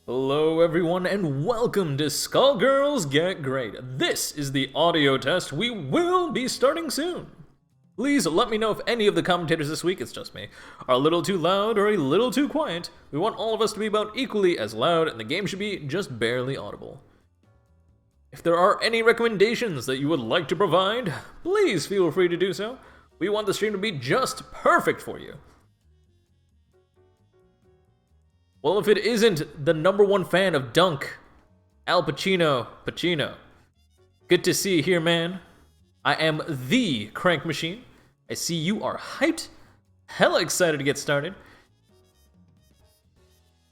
Hello everyone and welcome to Skullgirls Get Gr8. This is the audio test. We will be starting soon. Please let me know if any of the commentators this week, it's just me, are a little too loud or a little too quiet. We want all of us to be about equally as loud and the game should be just barely audible. If there are any recommendations that you would like to provide, please feel free to do so. We want the stream to be just perfect for you. Well, if it isn't the #1 fan of Dunk, Al Pacino, good to see you here, man. I am the Crank Machine. I see you are hyped, hella excited to get started.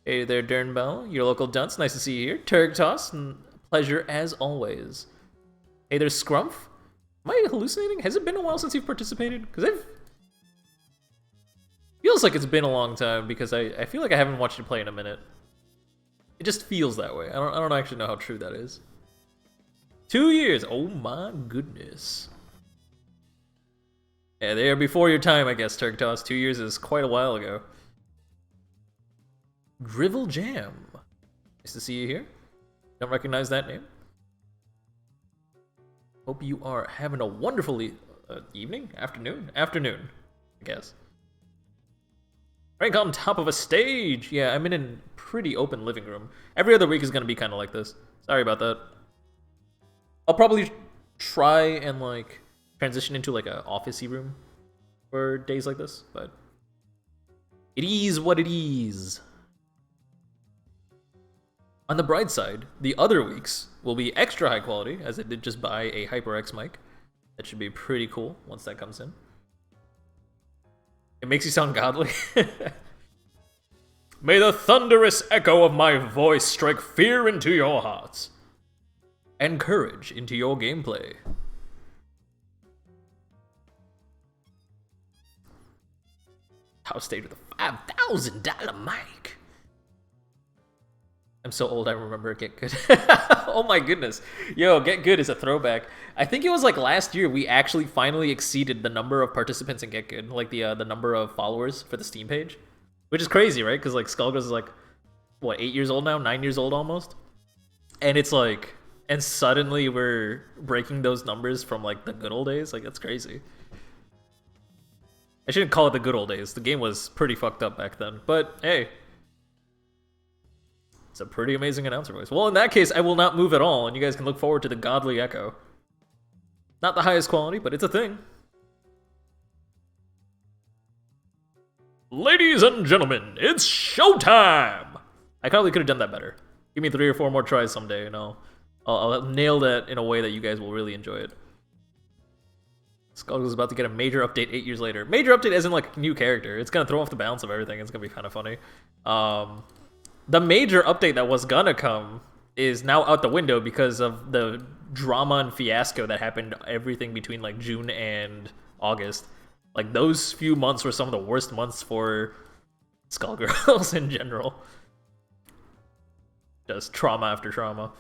Hey there, Dern Bell, your local dunce, nice to see you here. Turg Toss, pleasure as always. Hey there, Scrumph. Am I hallucinating? Has it been a while since you've participated? Because feels like it's been a long time because I feel like I haven't watched you play in a minute. It just feels that way. I don't actually know how true that is. 2 years. Oh my goodness. Yeah, they are before your time, I guess, Turk Toss. 2 years is quite a while ago. Drivel Jam. Nice to see you here. Don't recognize that name. Hope you are having a wonderful evening? Afternoon, I guess. Rank on top of a stage! Yeah, I'm in a pretty open living room. Every other week is gonna be kind of like this. Sorry about that. I'll probably try and, like, transition into, like, an office-y room for days like this, but it is what it is. On the bright side, the other weeks will be extra high quality, as I did just buy a HyperX mic. That should be pretty cool once that comes in. It makes you sound godly. May the thunderous echo of my voice strike fear into your hearts and courage into your gameplay. House stage with a $5,000 mic. I'm so old I remember Get Good. Oh my goodness. Yo, Get Good is a throwback. I think it was like last year we actually finally exceeded the number of participants in Get Good, like the number of followers for the Steam page. Which is crazy, right? Because like Skullgirls is like, what, 8 years old now? 9 years old almost? And it's like, and suddenly we're breaking those numbers from like the good old days. Like, that's crazy. I shouldn't call it the good old days. The game was pretty fucked up back then. But hey, it's a pretty amazing announcer voice. Well, in that case, I will not move at all, and you guys can look forward to the godly echo. Not the highest quality, but it's a thing. Ladies and gentlemen, it's showtime! I probably could have done that better. Give me 3 or 4 more tries someday, and I'll nail that in a way that you guys will really enjoy it. Skullgirls is about to get a major update 8 years later. Major update as in, like, new character. It's gonna throw off the balance of everything. It's gonna be kind of funny. The major update that was gonna come is now out the window because of the drama and fiasco that happened everything between like June and August. Like those few months were some of the worst months for Skullgirls in general. Just trauma after trauma.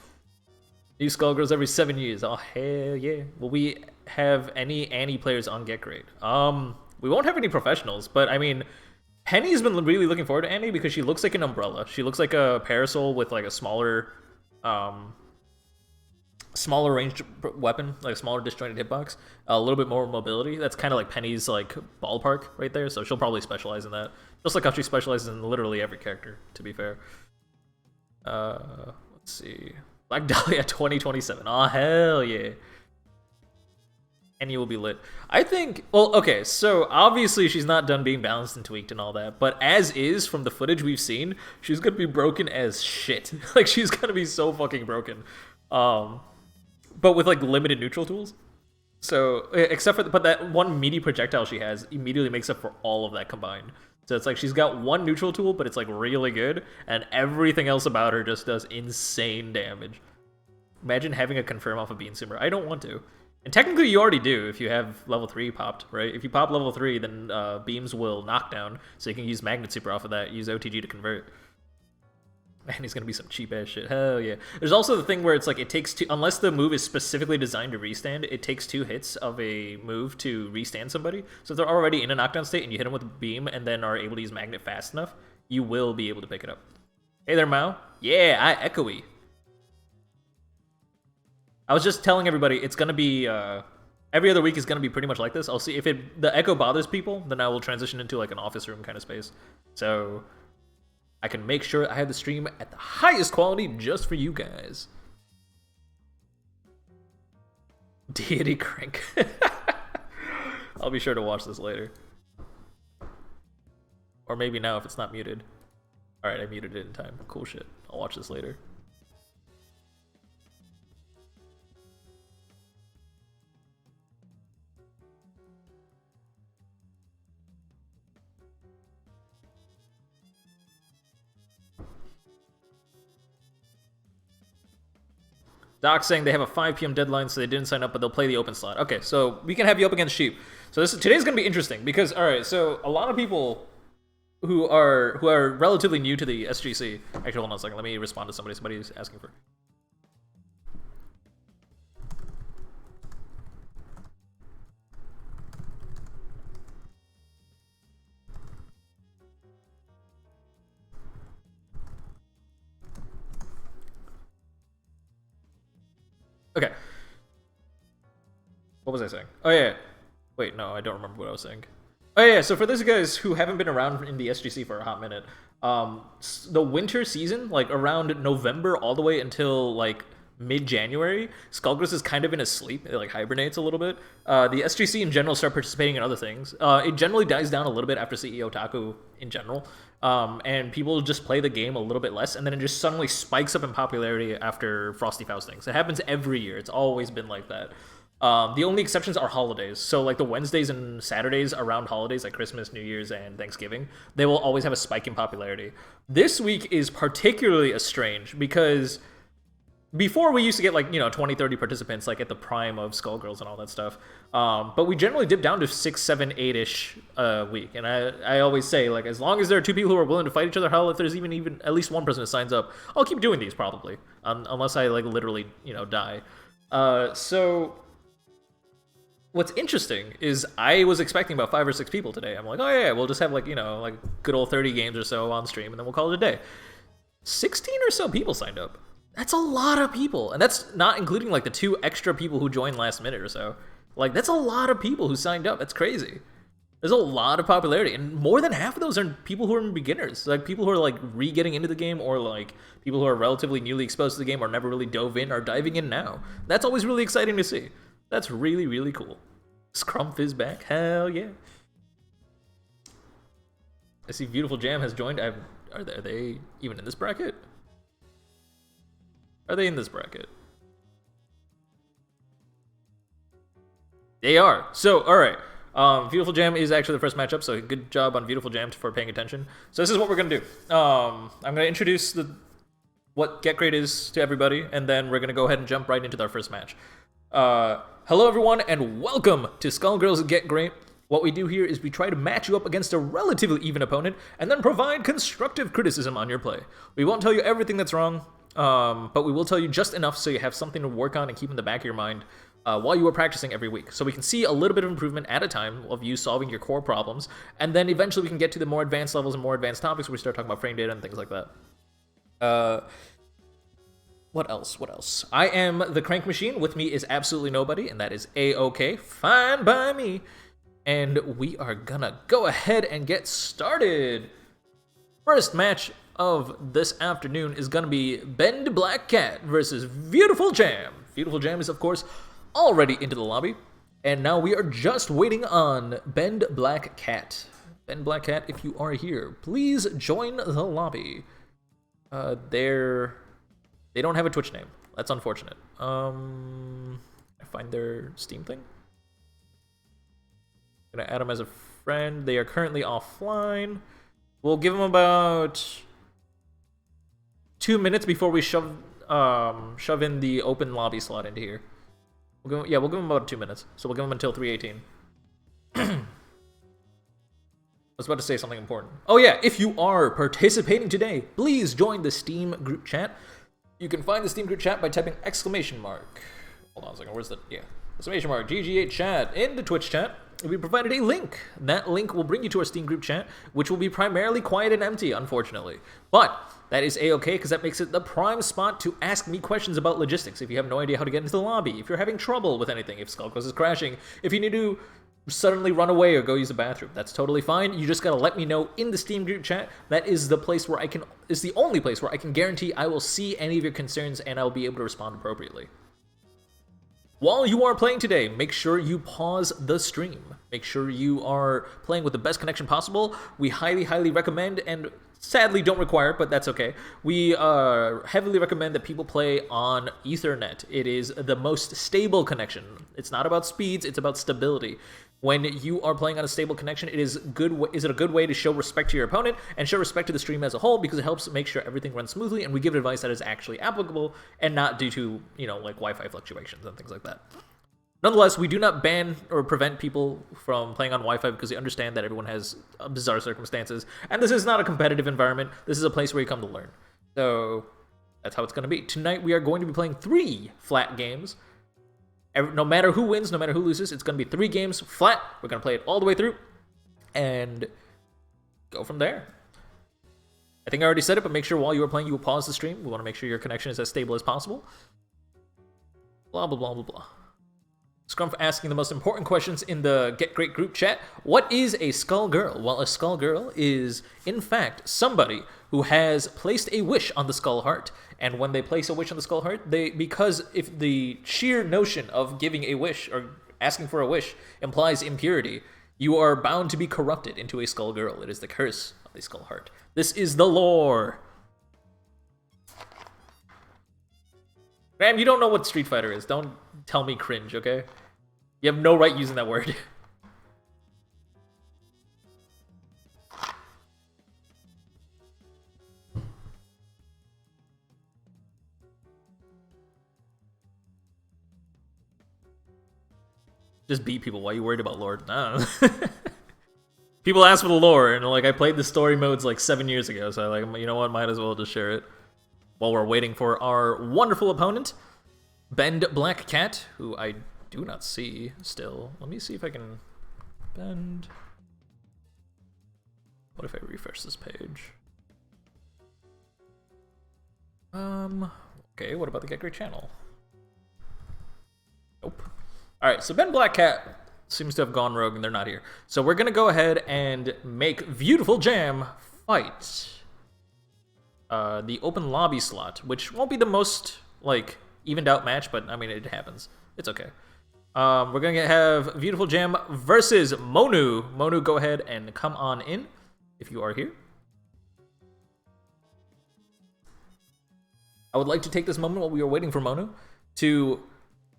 New Skullgirls every 7 years. Oh hell yeah! Will we have any Annie players on Get Gr8? We won't have any professionals, but I mean, Penny's been really looking forward to Annie because she looks like an umbrella. She looks like a parasol with like a smaller ranged weapon, like a smaller disjointed hitbox, a little bit more mobility. That's kind of like Penny's like ballpark right there. So she'll probably specialize in that, just like how she specializes in literally every character. To be fair, let's see, Black Dahlia 2027. Oh hell yeah! And you will be lit. I think, well, okay, so obviously she's not done being balanced and tweaked and all that, but as is, from the footage we've seen, she's gonna be broken as shit. Like, she's gonna be so fucking broken. But with, like, limited neutral tools. So, except for, but that one meaty projectile she has immediately makes up for all of that combined. So it's like she's got one neutral tool, but it's, like, really good, and everything else about her just does insane damage. Imagine having a confirm off of Bean Simmer. I don't want to. And technically you already do if you have level 3 popped, right? If you pop level 3, then beams will knock down, so you can use Magnet Super off of that, use OTG to convert. Man, he's gonna be some cheap ass shit. Hell yeah. There's also the thing where it's like it takes 2, unless the move is specifically designed to restand, it takes 2 hits of a move to restand somebody. So if they're already in a knockdown state and you hit them with a beam and then are able to use Magnet fast enough, you will be able to pick it up. Hey there, Mao. Yeah, I echoey. I was just telling everybody it's gonna be every other week is gonna be pretty much like this. I'll see if the echo bothers people, then I will transition into like an office room kind of space, so I can make sure I have the stream at the highest quality just for you guys. Deity crank. I'll be sure to watch this later, or maybe now if it's not muted. All right, I muted it in time. Cool shit. I'll watch this later. Doc saying they have a 5 p.m. deadline, so they didn't sign up, but they'll play the open slot. Okay, so we can have you up against Sheep. So today's gonna be interesting because, all right, so a lot of people who are relatively new to the SGC. Actually, hold on a second. Let me respond to somebody. Somebody's asking for. Okay. What was I saying? Oh, yeah. Wait, no, I don't remember what I was saying. Oh, yeah, so for those guys who haven't been around in the SGC for a hot minute, the winter season, like around November all the way until, like, mid-January, Skullgirls is kind of in a sleep. It, like, hibernates a little bit. The SGC in general start participating in other things. It generally dies down a little bit after CEO Otaku in general. And people just play the game a little bit less, and then it just suddenly spikes up in popularity after Frosty Faustings. It happens every year. It's always been like that. The only exceptions are holidays. So like the Wednesdays and Saturdays around holidays, like Christmas, New Year's, and Thanksgiving, they will always have a spike in popularity. This week is particularly strange because before we used to get like, 20, 30 participants like at the prime of Skullgirls and all that stuff. But we generally dip down to 6, 7, 8-ish a week. And I always say, like, as long as there are 2 people who are willing to fight each other, hell, if there's even at least 1 person who signs up, I'll keep doing these probably. Unless I like literally, die. So what's interesting is I was expecting about 5 or 6 people today. I'm like, oh yeah, we'll just have like, like good old 30 games or so on stream and then we'll call it a day. 16 or so people signed up. That's a lot of people. And that's not including like the 2 extra people who joined last minute or so. Like that's a lot of people who signed up. That's crazy. There's a lot of popularity, and more than half of those are people who are beginners, like people who are like re-getting into the game, or like people who are relatively newly exposed to the game or never really dove in, are diving in now. That's always really exciting to see. That's really, really cool. Scrumph is back. Hell yeah. I see Beautiful Jam has joined. Are they even in this bracket? Are they in this bracket? They are. So, all right. Beautiful Jam is actually the first matchup, so good job on Beautiful Jam for paying attention. So this is what we're gonna do. I'm gonna introduce what Get Great is to everybody, and then we're gonna go ahead and jump right into our first match. Hello everyone, and welcome to Skullgirls Get Gr8. What we do here is we try to match you up against a relatively even opponent, and then provide constructive criticism on your play. We won't tell you everything that's wrong, but we will tell you just enough so you have something to work on and keep in the back of your mind while you are practicing every week. So we can see a little bit of improvement at a time of you solving your core problems, and then eventually we can get to the more advanced levels and more advanced topics where we start talking about frame data and things like that. What else? I am the Crank Machine. With me is absolutely nobody, and that is A-OK. Fine by me. And we are gonna go ahead and get started. First match of this afternoon is gonna be Bend Black Cat versus Beautiful Jam. Beautiful Jam is, of course, already into the lobby, and now we are just waiting on Bend Black Cat. Bend Black Cat, if you are here, please join the lobby. They don't have a Twitch name. That's unfortunate. I find their Steam thing. Gonna add them as a friend. They are currently offline. We'll give them about 2 minutes before we shove in the open lobby slot into here. We'll give them about 2 minutes. So we'll give them until 3:18. I was about to say something important. Oh yeah, if you are participating today, please join the Steam group chat. You can find the Steam group chat by typing exclamation mark. Hold on a second, where's the, yeah. Exclamation mark, GG8 chat in the Twitch chat. We provided a link. That link will bring you to our Steam group chat, which will be primarily quiet and empty, unfortunately. But that is A-OK, because that makes it the prime spot to ask me questions about logistics. If you have no idea how to get into the lobby, if you're having trouble with anything, if Skullgirls is crashing, if you need to suddenly run away or go use the bathroom, that's totally fine. You just gotta let me know in the Steam group chat. That is the place where is the only place where I can guarantee I will see any of your concerns and I'll be able to respond appropriately. While you are playing today, make sure you pause the stream. Make sure you are playing with the best connection possible. We highly, highly recommend, and sadly don't require, but that's okay. We heavily recommend that people play on Ethernet. It is the most stable connection. It's not about speeds, it's about stability. When you are playing on a stable connection, it is a good way to show respect to your opponent and show respect to the stream as a whole, because it helps make sure everything runs smoothly, and we give advice that is actually applicable and not due to, like Wi-Fi fluctuations and things like that. Nonetheless, we do not ban or prevent people from playing on Wi-Fi because we understand that everyone has bizarre circumstances, and this is not a competitive environment. This is a place where you come to learn. So that's how it's going to be. Tonight we are going to be playing 3 flat games. No matter who wins, no matter who loses, it's going to be 3 games flat. We're going to play it all the way through and go from there. I think I already said it, but make sure while you are playing, you will pause the stream. We want to make sure your connection is as stable as possible. Blah, blah, blah, blah, blah. Scrumph asking the most important questions in the Get Great group chat. What is a skull girl? Well, a skull girl is, in fact, somebody who has placed a wish on the skull heart. And when they place a wish on the skull heart, because if the sheer notion of giving a wish or asking for a wish implies impurity, you are bound to be corrupted into a skull girl. It is the curse of the skull heart. This is the lore. Graham, you don't know what Street Fighter is. Don't tell me cringe, okay? You have no right using that word. Just beat people. Why are you worried about lore? I don't know. People ask for the lore, and I played the story modes 7 years ago, so you know what, might as well just share it. While we're waiting for our wonderful opponent, Bend Black Cat, who I do not see still. Let me see if I can bend. What if I refresh this page? Okay, what about the Get Great channel? Nope. Alright, so Bend Black Cat seems to have gone rogue and they're not here. So we're gonna go ahead and make Beautiful Jam fight the open lobby slot, which won't be the most, evened out match, but, I mean, it happens. It's okay. We're gonna have Beautiful Jam versus Monu. Monu, go ahead and come on in, if you are here. I would like to take this moment while we are waiting for Monu to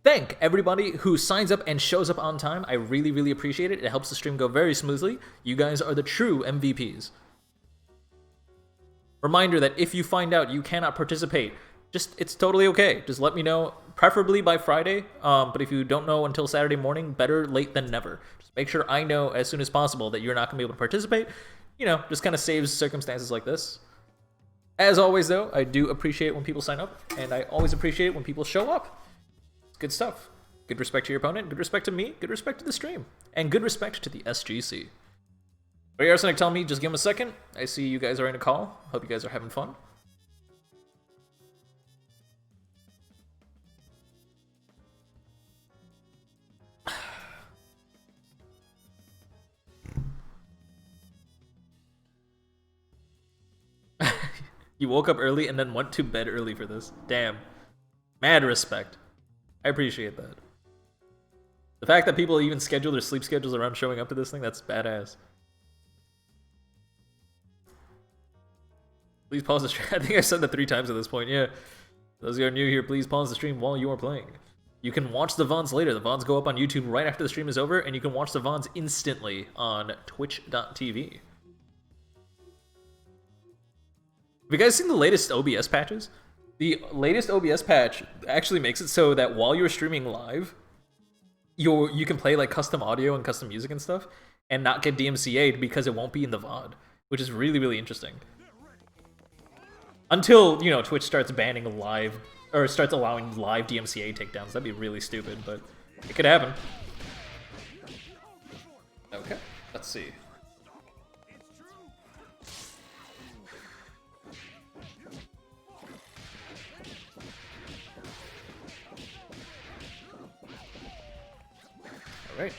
thank everybody who signs up and shows up on time. I really, really appreciate it. It helps the stream go very smoothly. You guys are the true MVPs. Reminder that if you find out you cannot participate, it's totally okay. Just let me know, preferably by Friday. But if you don't know until Saturday morning, better late than never. Just make sure I know as soon as possible that you're not gonna be able to participate. You know, just kind of saves circumstances like this. As always, though, I do appreciate when people sign up, and I always appreciate when people show up. It's good stuff. Good respect to your opponent, good respect to me, good respect to the stream, and good respect to the SGC. Ray Arsenic telling me, just give him a second. I see you guys are in a call. Hope you guys are having fun. You woke up early and then went to bed early for this. Damn. Mad respect. I appreciate that. The fact that people even schedule their sleep schedules around showing up to this thing, that's badass. Please pause the stream. I think I said that 3 times at this point, yeah. Those who are new here, please pause the stream while you are playing. You can watch the VODs later. The VODs go up on YouTube right after the stream is over, and you can watch the VODs instantly on twitch.tv. Have you guys seen the latest OBS patches? The latest OBS patch actually makes it so that while you're streaming live, you can play like custom audio and custom music and stuff, and not get DMCA'd because it won't be in the VOD, which is really, really interesting. Until, you know, Twitch starts banning live, or starts allowing live DMCA takedowns. That'd be really stupid, but it could happen. Okay, let's see. Alright.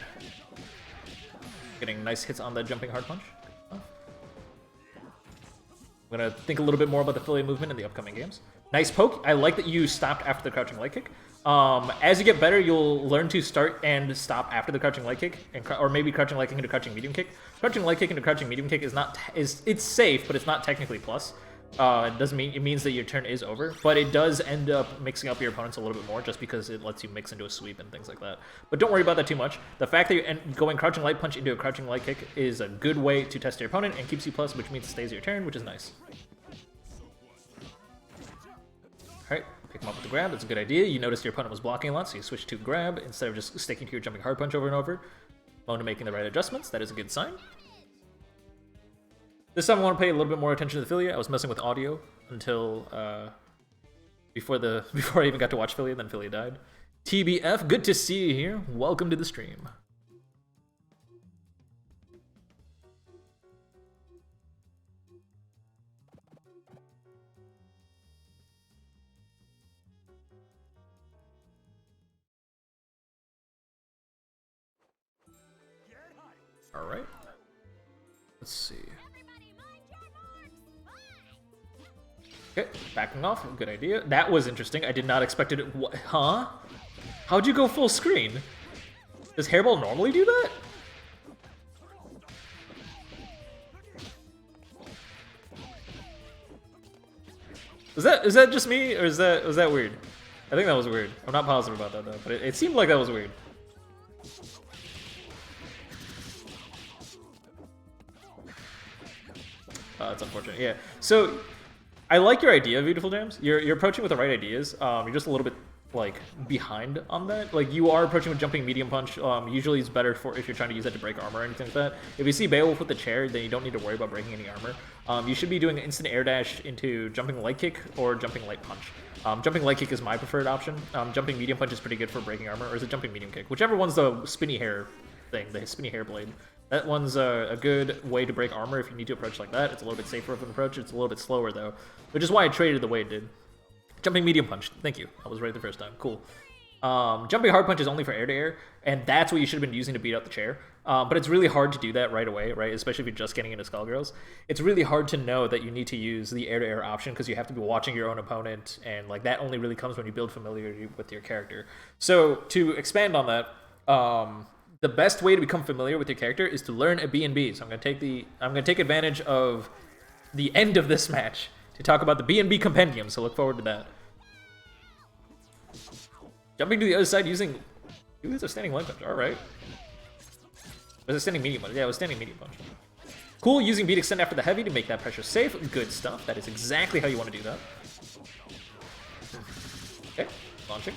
Getting nice hits on that jumping hard punch. I'm gonna think a little bit more about the affiliate movement in the upcoming games. Nice poke. I like that you stopped after the crouching leg kick. As you get better, you'll learn to start and stop after the crouching leg kick, or maybe crouching leg kick into crouching medium kick. Crouching leg kick into crouching medium kick it's safe, but it's not technically plus. It means that your turn is over, but it does end up mixing up your opponents a little bit more just because it lets you mix into a sweep and things like that. But don't worry about that too much. The fact that you're going crouching light punch into a crouching light kick is a good way to test your opponent and keeps you plus, which means it stays your turn, which is nice. Alright, pick him up with the grab, that's a good idea. You noticed your opponent was blocking a lot, so you switch to grab instead of just sticking to your jumping hard punch over and over. Mona making the right adjustments, that is a good sign. This time I want to pay a little bit more attention to the Philia. I was messing with audio until before I even got to watch Philia, then Philia died. TBF, good to see you here. Welcome to the stream. All right. Let's see. Okay, backing off, good idea. That was interesting. I did not expect it. What, huh? How'd you go full screen? Does Hairball normally do that? Is that just me, or was that weird? I think that was weird. I'm not positive about that though, but it seemed like that was weird. That's unfortunate. Yeah. So I like your idea, Beautiful Jams. You're approaching with the right ideas. You're just a little bit like behind on that. Like you are approaching with jumping medium punch. Usually it's better for if you're trying to use that to break armor or anything like that. If you see Beowulf with the chair, then you don't need to worry about breaking any armor. You should be doing an instant air dash into jumping light kick or jumping light punch. Jumping light kick is my preferred option. Jumping medium punch is pretty good for breaking armor, or is it jumping medium kick? Whichever one's the spinny hair thing, the spinny hair blade. That one's a good way to break armor if you need to approach like that. It's a little bit safer of an approach. It's a little bit slower though, which is why I traded the way it did. Jumping medium punch. Thank you. I was right the first time. Cool. Jumping hard punch is only for air to air, and that's what you should have been using to beat out the chair. But it's really hard to do that right away, right? Especially if you're just getting into Skullgirls. It's really hard to know that you need to use the air to air option because you have to be watching your own opponent, and like that only really comes when you build familiarity with your character. So to expand on that, the best way to become familiar with your character is to learn a B&B. So I'm gonna take advantage of the end of this match to talk about the B&B compendium. So look forward to that. Jumping to the other side using... Ooh, it's a standing leg punch. Alright. Was it standing medium punch? Yeah, it was standing medium punch. Cool, using beat extend after the heavy to make that pressure safe. Good stuff. That is exactly how you want to do that. Okay, launching.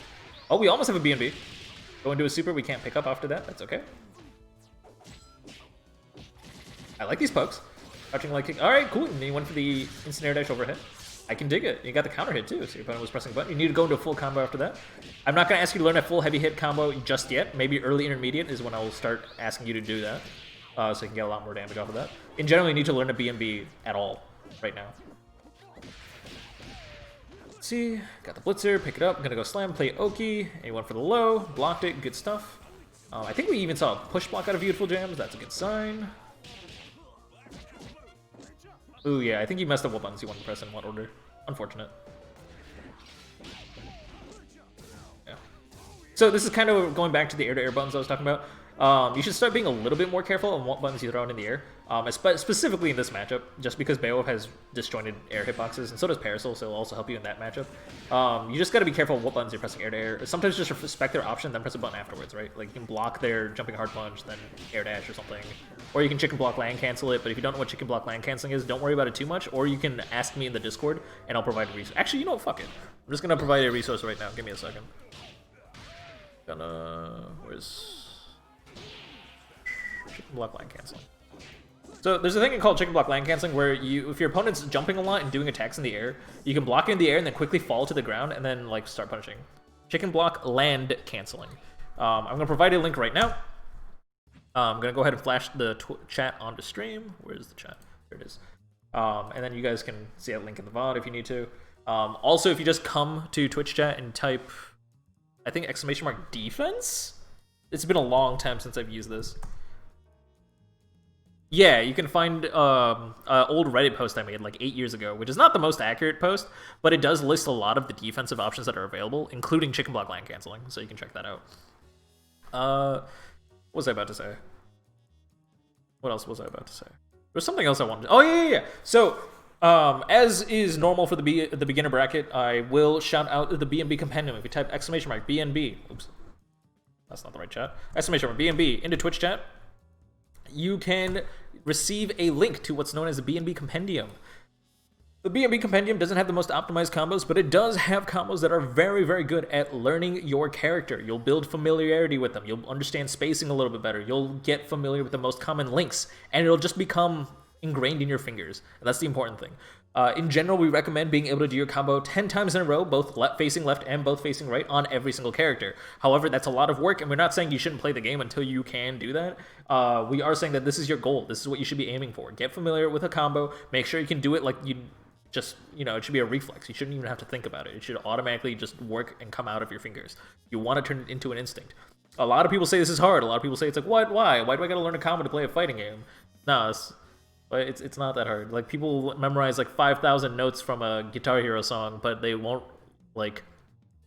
Oh, we almost have a B&B. Go into a super we can't pick up after that. That's okay. I like these pokes. Crouching leg kick. Alright, cool. And then you went for the instant air dash overhead. I can dig it. You got the counter hit too, so your opponent was pressing a button. You need to go into a full combo after that. I'm not going to ask you to learn a full heavy hit combo just yet. Maybe early intermediate is when I will start asking you to do that. So you can get a lot more damage off of that. In general, you need to learn a B&B at all right now. Let's see. Got the blitzer. Pick it up. I'm going to go slam. Play Oki. And you went for the low. Blocked it. Good stuff. I think we even saw a push block out of Beautiful Jams. That's a good sign. Ooh, yeah, I think you messed up what buttons you want to press in what order. Unfortunate. Yeah. So this is kind of going back to the air-to-air buttons I was talking about. You should start being a little bit more careful on what buttons you throw in the air. Specifically in this matchup, just because Beowulf has disjointed air hitboxes, and so does Parasol, so it'll also help you in that matchup. You just gotta be careful of what buttons you're pressing air-to-air. Sometimes just respect their option, then press a button afterwards, right? Like, you can block their jumping hard punch, then air dash or something. Or you can chicken block land cancel it, but if you don't know what chicken block land canceling is, don't worry about it too much, or you can ask me in the Discord, and I'll provide a resource. Actually, you know what? Fuck it. I'm just gonna provide a resource right now. Give me a second. Where's... Chicken block land canceling. So there's a thing called chicken block land canceling where if your opponent's jumping a lot and doing attacks in the air, you can block it in the air and then quickly fall to the ground and then like start punishing. Chicken block land canceling. I'm gonna provide a link right now. I'm gonna go ahead and flash the chat onto stream. Where's the chat? There it is. And then you guys can see that link in the VOD if you need to. Also, if you just come to Twitch chat and type, I think !defense. It's been a long time since I've used this. Yeah, you can find an old Reddit post I made like 8 years ago, which is not the most accurate post, but it does list a lot of the defensive options that are available, including chicken block land canceling, so you can check that out. What was I about to say? What else was I about to say? There's something else I wanted to... Oh, yeah. So, as is normal for the beginner bracket, I will shout out the B&B Compendium. If you type !BNB... Oops. That's not the right chat. !BNB into Twitch chat, you can receive a link to what's known as the B&B Compendium. The B&B Compendium doesn't have the most optimized combos, but it does have combos that are very, very good at learning your character. You'll build familiarity with them. You'll understand spacing a little bit better. You'll get familiar with the most common links, and it'll just become ingrained in your fingers. And that's the important thing. In general, we recommend being able to do your combo 10 times in a row, both facing left and both facing right on every single character. However, that's a lot of work, and we're not saying you shouldn't play the game until you can do that. We are saying that this is your goal. This is what you should be aiming for. Get familiar with a combo. Make sure you can do it like you just, it should be a reflex. You shouldn't even have to think about it. It should automatically just work and come out of your fingers. You want to turn it into an instinct. A lot of people say this is hard. A lot of people say it's like, what? Why? Why do I got to learn a combo to play a fighting game? No, it's not that hard. Like, people memorize like 5,000 notes from a Guitar Hero song, but they won't like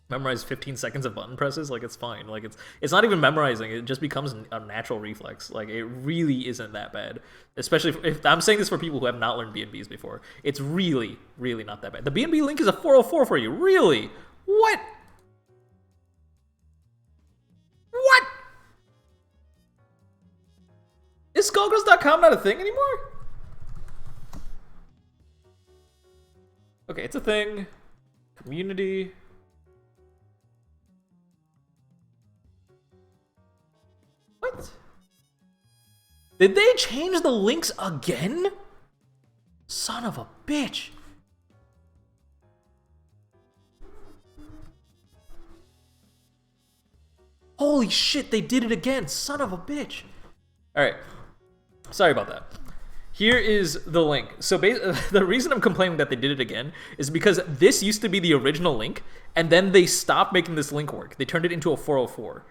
memorize 15 seconds of button presses. Like, it's fine. Like, it's not even memorizing. It just becomes a natural reflex. Like, it really isn't that bad. Especially if I'm saying this for people who have not learned B&Bs before. It's really, really not that bad. The B&B link is a 404 for you. Really? What? What? Is Skullgirls.com not a thing anymore? Okay, it's a thing. Community. What? Did they change the links again? Son of a bitch. Holy shit, they did it again. Son of a bitch. Alright. Sorry about that. Here is the link. So the reason I'm complaining that they did it again is because this used to be the original link, and then they stopped making this link work. They turned it into a 404.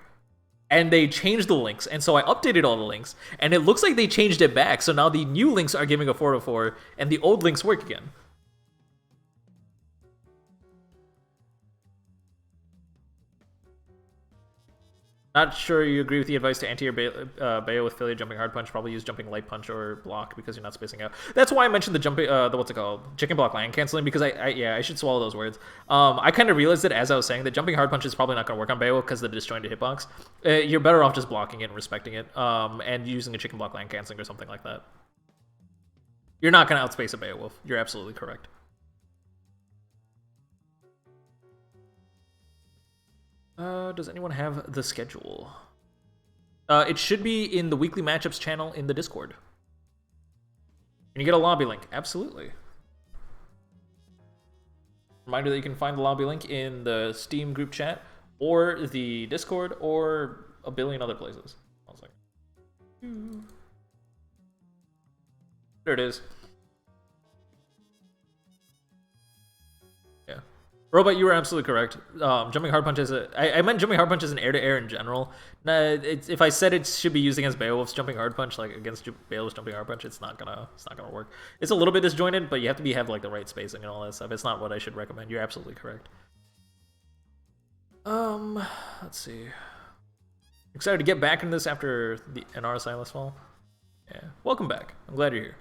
And they changed the links, and so I updated all the links, and it looks like they changed it back, so now the new links are giving a 404, and the old links work again. Not sure you agree with the advice to anti-air Bayo with failure jumping hard punch. Probably use jumping light punch or block because you're not spacing out. That's why I mentioned the jumping, what's it called? Chicken block land canceling, because I should swallow those words. I kind of realized it as I was saying that jumping hard punch is probably not going to work on Bayo because of the disjointed hitbox. You're better off just blocking it and respecting it, and using a chicken block land canceling or something like that. You're not going to outspace a Beowulf. You're absolutely correct. Does anyone have the schedule? It should be in the weekly matchups channel in the Discord. Can you get a lobby link? Absolutely. Reminder that you can find the lobby link in the Steam group chat, or the Discord, or a billion other places. One second. There it is. Yeah. Robot, you were absolutely correct. Jumping hard punch is I meant jumping hard punch is an air-to-air in general. If I said it should be used against Beowulf's jumping hard punch, like against Beowulf's jumping hard punch, it's not gonna work. It's a little bit disjointed, but you have to have like the right spacing and all that stuff. It's not what I should recommend. You're absolutely correct. Let's see. Excited to get back into this after an RSI last fall. Yeah, welcome back. I'm glad you're here.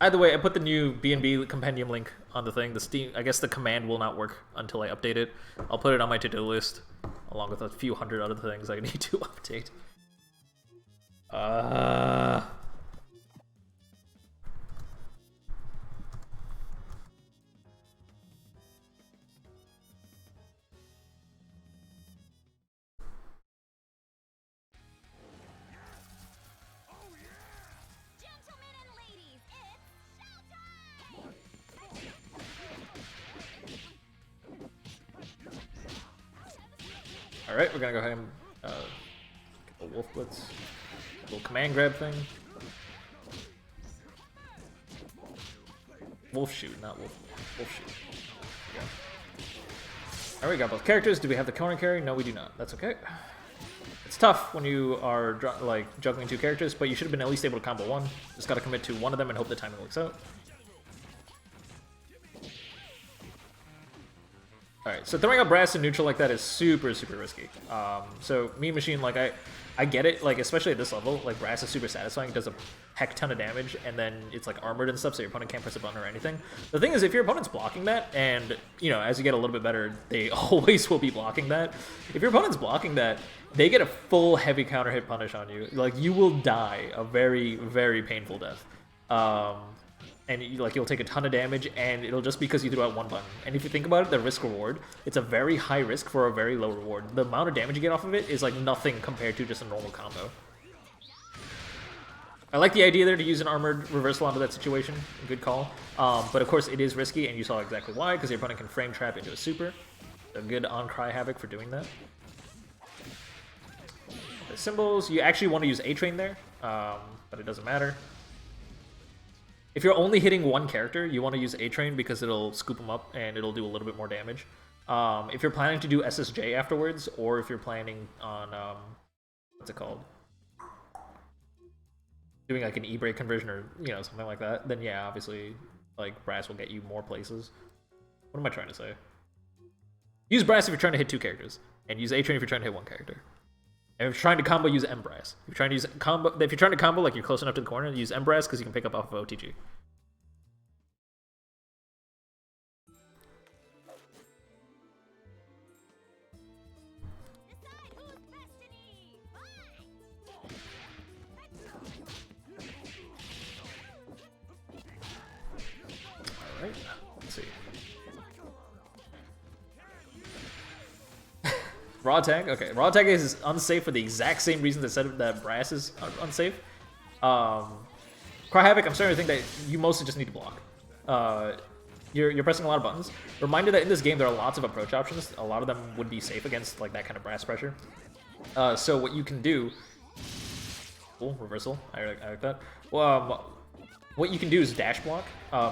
Either way, I put the new B&B compendium link on the thing. The Steam, I guess the command will not work until I update it. I'll put it on my to-do list, along with a few hundred other things I need to update. Alright, we're gonna go ahead and get the wolf blitz. Little command grab thing. Wolf shoot, not wolf shoot. Yeah. Alright, we got both characters. Do we have the counter carry? No, we do not. That's okay. It's tough when you are like juggling two characters, but you should have been at least able to combo one. Just gotta commit to one of them and hope the timing works out. Alright, so throwing out brass in neutral like that is super, super risky. So Mean Machine, like, I get it, like, especially at this level, like, brass is super satisfying, does a heck ton of damage, and then it's, like, armored and stuff, so your opponent can't press a button or anything. The thing is, if your opponent's blocking that, and, you know, as you get a little bit better, they always will be blocking that. If your opponent's blocking that, they get a full heavy counter hit punish on you. Like, you will die a very, very painful death. And you'll take a ton of damage, and it'll just because you threw out one button. And if you think about it, the risk reward, it's a very high risk for a very low reward. The amount of damage you get off of it is like nothing compared to just a normal combo. I like the idea there to use an armored reversal onto that situation. Good call. But of course it is risky, and you saw exactly why, because your opponent can frame trap into a super. A good on-cry Havoc for doing that. The symbols, you actually want to use A-Train there, but it doesn't matter. If you're only hitting one character, you want to use A-Train because it'll scoop them up and it'll do a little bit more damage. If you're planning to do SSJ afterwards, or if you're planning on, what's it called? Doing like an E-break conversion or, you know, something like that, then yeah, obviously, like, brass will get you more places. What am I trying to say? Use brass if you're trying to hit two characters, and use A-Train if you're trying to hit one character. And if you're trying to combo, use M-Brass. If you're trying to combo, like you're close enough to the corner, use M-Brass because you can pick up off of OTG. Alright, let's see. Raw tag? Okay, raw tag is unsafe for the exact same reason that said that brass is unsafe. Cry Havoc, I'm starting to think that you mostly just need to block. You're pressing a lot of buttons. Reminder that in this game there are lots of approach options. A lot of them would be safe against like that kind of brass pressure. So what you can do... Cool, reversal. I like that. What you can do is dash block.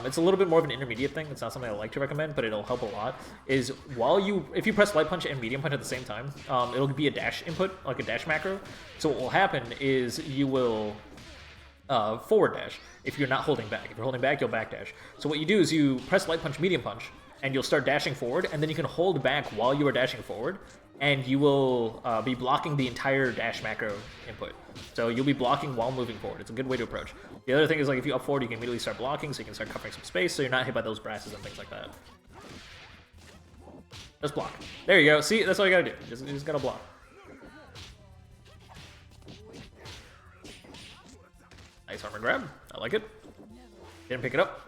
It's a little bit more of an intermediate thing. It's not something I like to recommend, but it'll help a lot. Is if you press light punch and medium punch at the same time, it'll be a dash input, like a dash macro. So what will happen is you will forward dash if you're not holding back. If you're holding back, you'll back dash. So what you do is you press light punch, medium punch, and you'll start dashing forward, and then you can hold back while you are dashing forward, and you will be blocking the entire dash macro input. So you'll be blocking while moving forward. It's a good way to approach. The other thing is, like, if you up forward, you can immediately start blocking, so you can start covering some space, so you're not hit by those brasses and things like that. Just block. There you go. See, that's all you gotta do. You just gotta block. Nice armor grab. I like it. Didn't pick it up.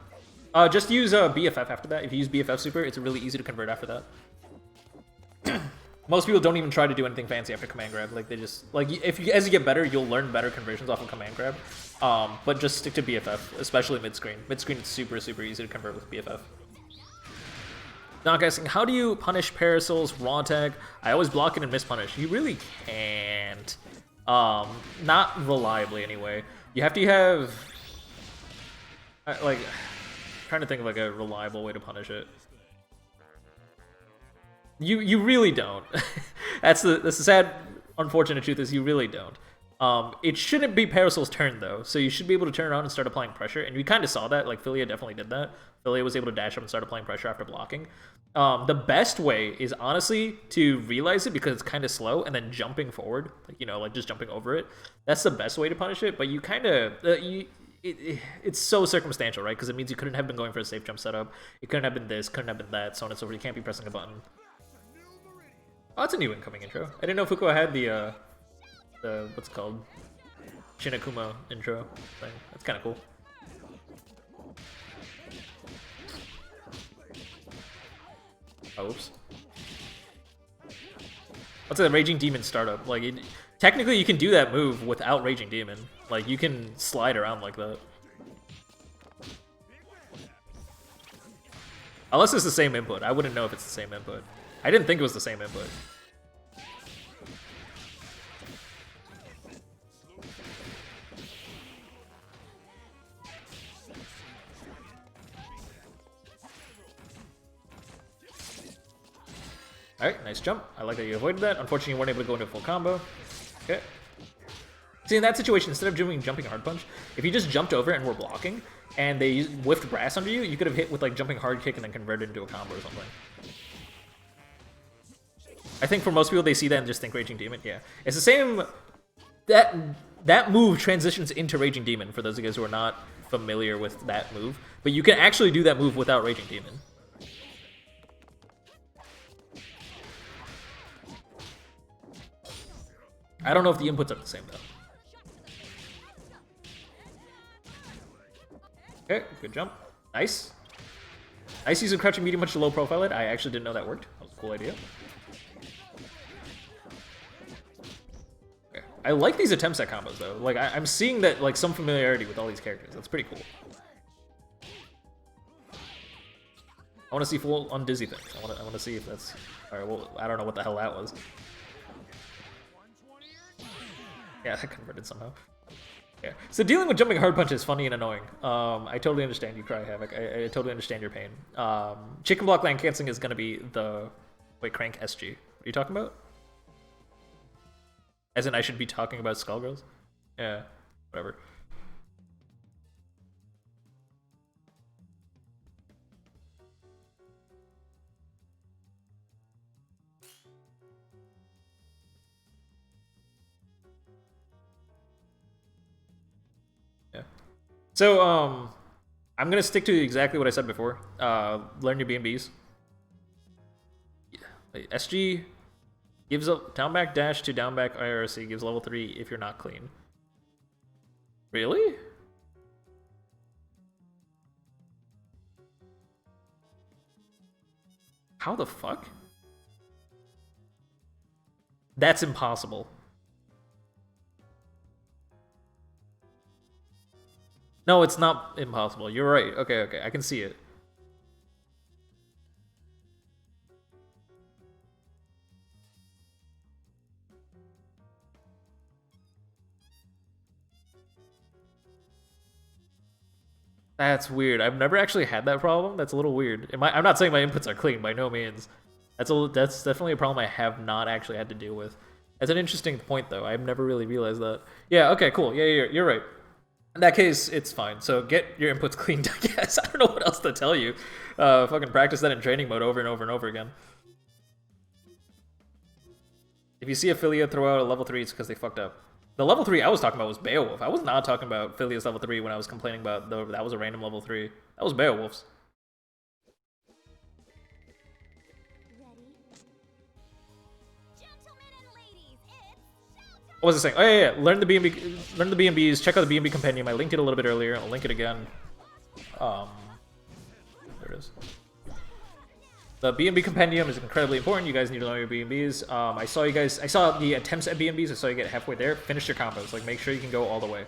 Just use BFF after that. If you use BFF super, it's really easy to convert after that. Most people don't even try to do anything fancy after command grab. Like, they just, like, as you get better, you'll learn better conversions off of command grab. But just stick to BFF, especially mid-screen. Mid-screen is super, super easy to convert with BFF. Not guessing, how do you punish Parasol's raw tag? I always block it and miss punish. You really can't. Not reliably anyway. You have to have, like, trying to think of like a reliable way to punish it. You really don't. That's the sad, unfortunate truth is you really don't. It shouldn't be Parasol's turn though, so you should be able to turn around and start applying pressure, and we kind of saw that. Like, Philia definitely did that. Philia was able to dash up and start applying pressure after blocking. The best way is honestly to realize it because it's kind of slow, and then jumping forward, like, you know, like just jumping over it. That's the best way to punish it, but you kind of, it's so circumstantial, right? Because it means you couldn't have been going for a safe jump setup. It couldn't have been this, couldn't have been that, so on and so forth. You can't be pressing a button. Oh, that's a new incoming intro. I didn't know Fuko had the what's it called? Shinakuma intro thing. That's kind of cool. Oh, oops. What's a Raging Demon startup? Like, technically you can do that move without Raging Demon. Like, you can slide around like that. Unless it's the same input. I wouldn't know if it's the same input. I didn't think it was the same input. Alright, nice jump. I like that you avoided that. Unfortunately, you weren't able to go into a full combo. Okay. See, in that situation, instead of doing jumping hard punch, if you just jumped over and were blocking, and they whiffed brass under you, you could have hit with like jumping hard kick and then converted into a combo or something. I think for most people, they see that and just think Raging Demon. Yeah, it's the same. That move transitions into Raging Demon for those of you guys who are not familiar with that move. But you can actually do that move without Raging Demon. I don't know if the inputs are the same though. Okay, good jump. Nice. Nice use of crouching medium punch to low profile it. I actually didn't know that worked. That was a cool idea. Okay. I like these attempts at combos though. Like, I'm seeing that, like, some familiarity with all these characters. That's pretty cool. I want to see full on dizzy things. I want to see if that's. All right. Well, I don't know what the hell that was. Yeah, that converted somehow. Yeah. So dealing with jumping hard punch is funny and annoying. I totally understand you, Cry Havoc. I totally understand your pain. Chicken block land canceling is going to be the... Wait, Crank SG. What are you talking about? As in I should be talking about Skullgirls? Yeah, whatever. So, I'm gonna stick to exactly what I said before. Learn your BMBs. Yeah. Wait, SG gives a down back dash to down back IRC, gives level 3 if you're not clean. Really? How the fuck? That's impossible. No, it's not impossible. You're right. Okay, okay. I can see it. That's weird. I've never actually had that problem. That's a little weird. I'm not saying my inputs are clean, by no means. That's definitely a problem I have not actually had to deal with. That's an interesting point, though. I've never really realized that. Yeah, okay, cool. Yeah, you're right. In that case, it's fine. So get your inputs cleaned, I guess. I don't know what else to tell you. Fucking practice that in training mode over and over and over again. If you see Affiliate throw out a level 3, it's because they fucked up. The level 3 I was talking about was Beowulf. I was not talking about Phileas level 3 when I was complaining about that was a random level 3. That was Beowulf's. What was I saying? Oh yeah, yeah. Learn the BNBs. Check out the BNB compendium. I linked it a little bit earlier. I'll link it again. There it is. The BNB compendium is incredibly important. You guys need to know your BNBs. I saw the attempts at BNBs. I saw you get halfway there. Finish your combos. Like, make sure you can go all the way.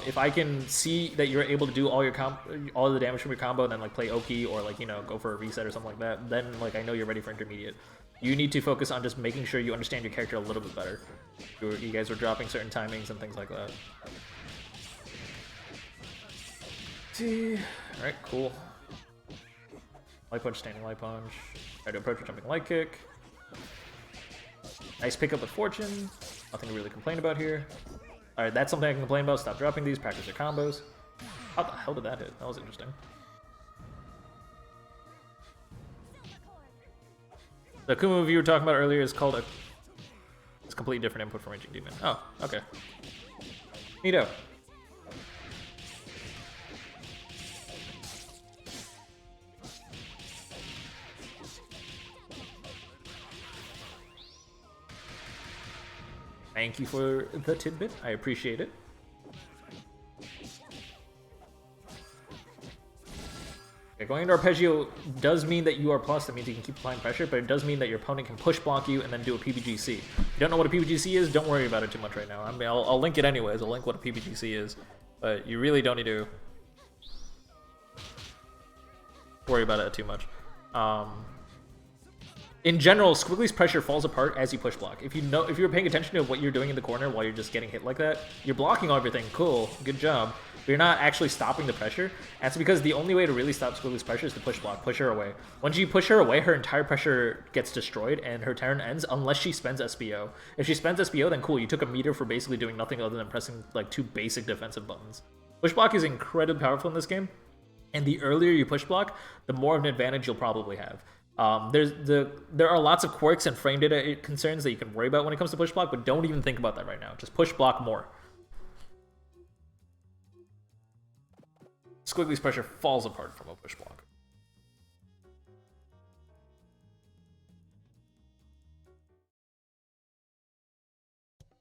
If I can see that you're able to do all the damage from your combo, then like play Oki or like, you know, go for a reset or something like that, then like I know you're ready for intermediate. You need to focus on just making sure you understand your character a little bit better. You guys were dropping certain timings and things like that. Alright, cool. Light punch, standing light punch. Try to approach with jumping light kick. Nice pickup with fortune. Nothing to really complain about here. Alright, that's something I can complain about. Stop dropping these, practice your combos. How the hell did that hit? That was interesting. The Akuma move you were talking about earlier is called a... It's a completely different input from Raging Demon. Oh, okay. Neato. Thank you for the tidbit. I appreciate it. Okay, going into Arpeggio does mean that you are plus. That means you can keep applying pressure, but it does mean that your opponent can push block you and then do a PBGC. If you don't know what a PBGC is, don't worry about it too much right now. I mean, I'll link it anyways. I'll link what a PBGC is, but you really don't need to worry about it too much. In general, Squiggly's pressure falls apart as you push block. If you're paying attention to what you're doing in the corner while you're just getting hit like that, you're blocking everything. Cool, good job. But you're not actually stopping the pressure. That's because the only way to really stop Squiggly's pressure is to push block, push her away. Once you push her away, her entire pressure gets destroyed and her turn ends unless she spends SBO. If she spends SBO, then cool, you took a meter for basically doing nothing other than pressing like 2 basic defensive buttons. Push block is incredibly powerful in this game, and the earlier you push block, the more of an advantage you'll probably have. There are lots of quirks and frame data concerns that you can worry about when it comes to push block, but don't even think about that right now. Just push block more. Squiggly's pressure falls apart from a push block.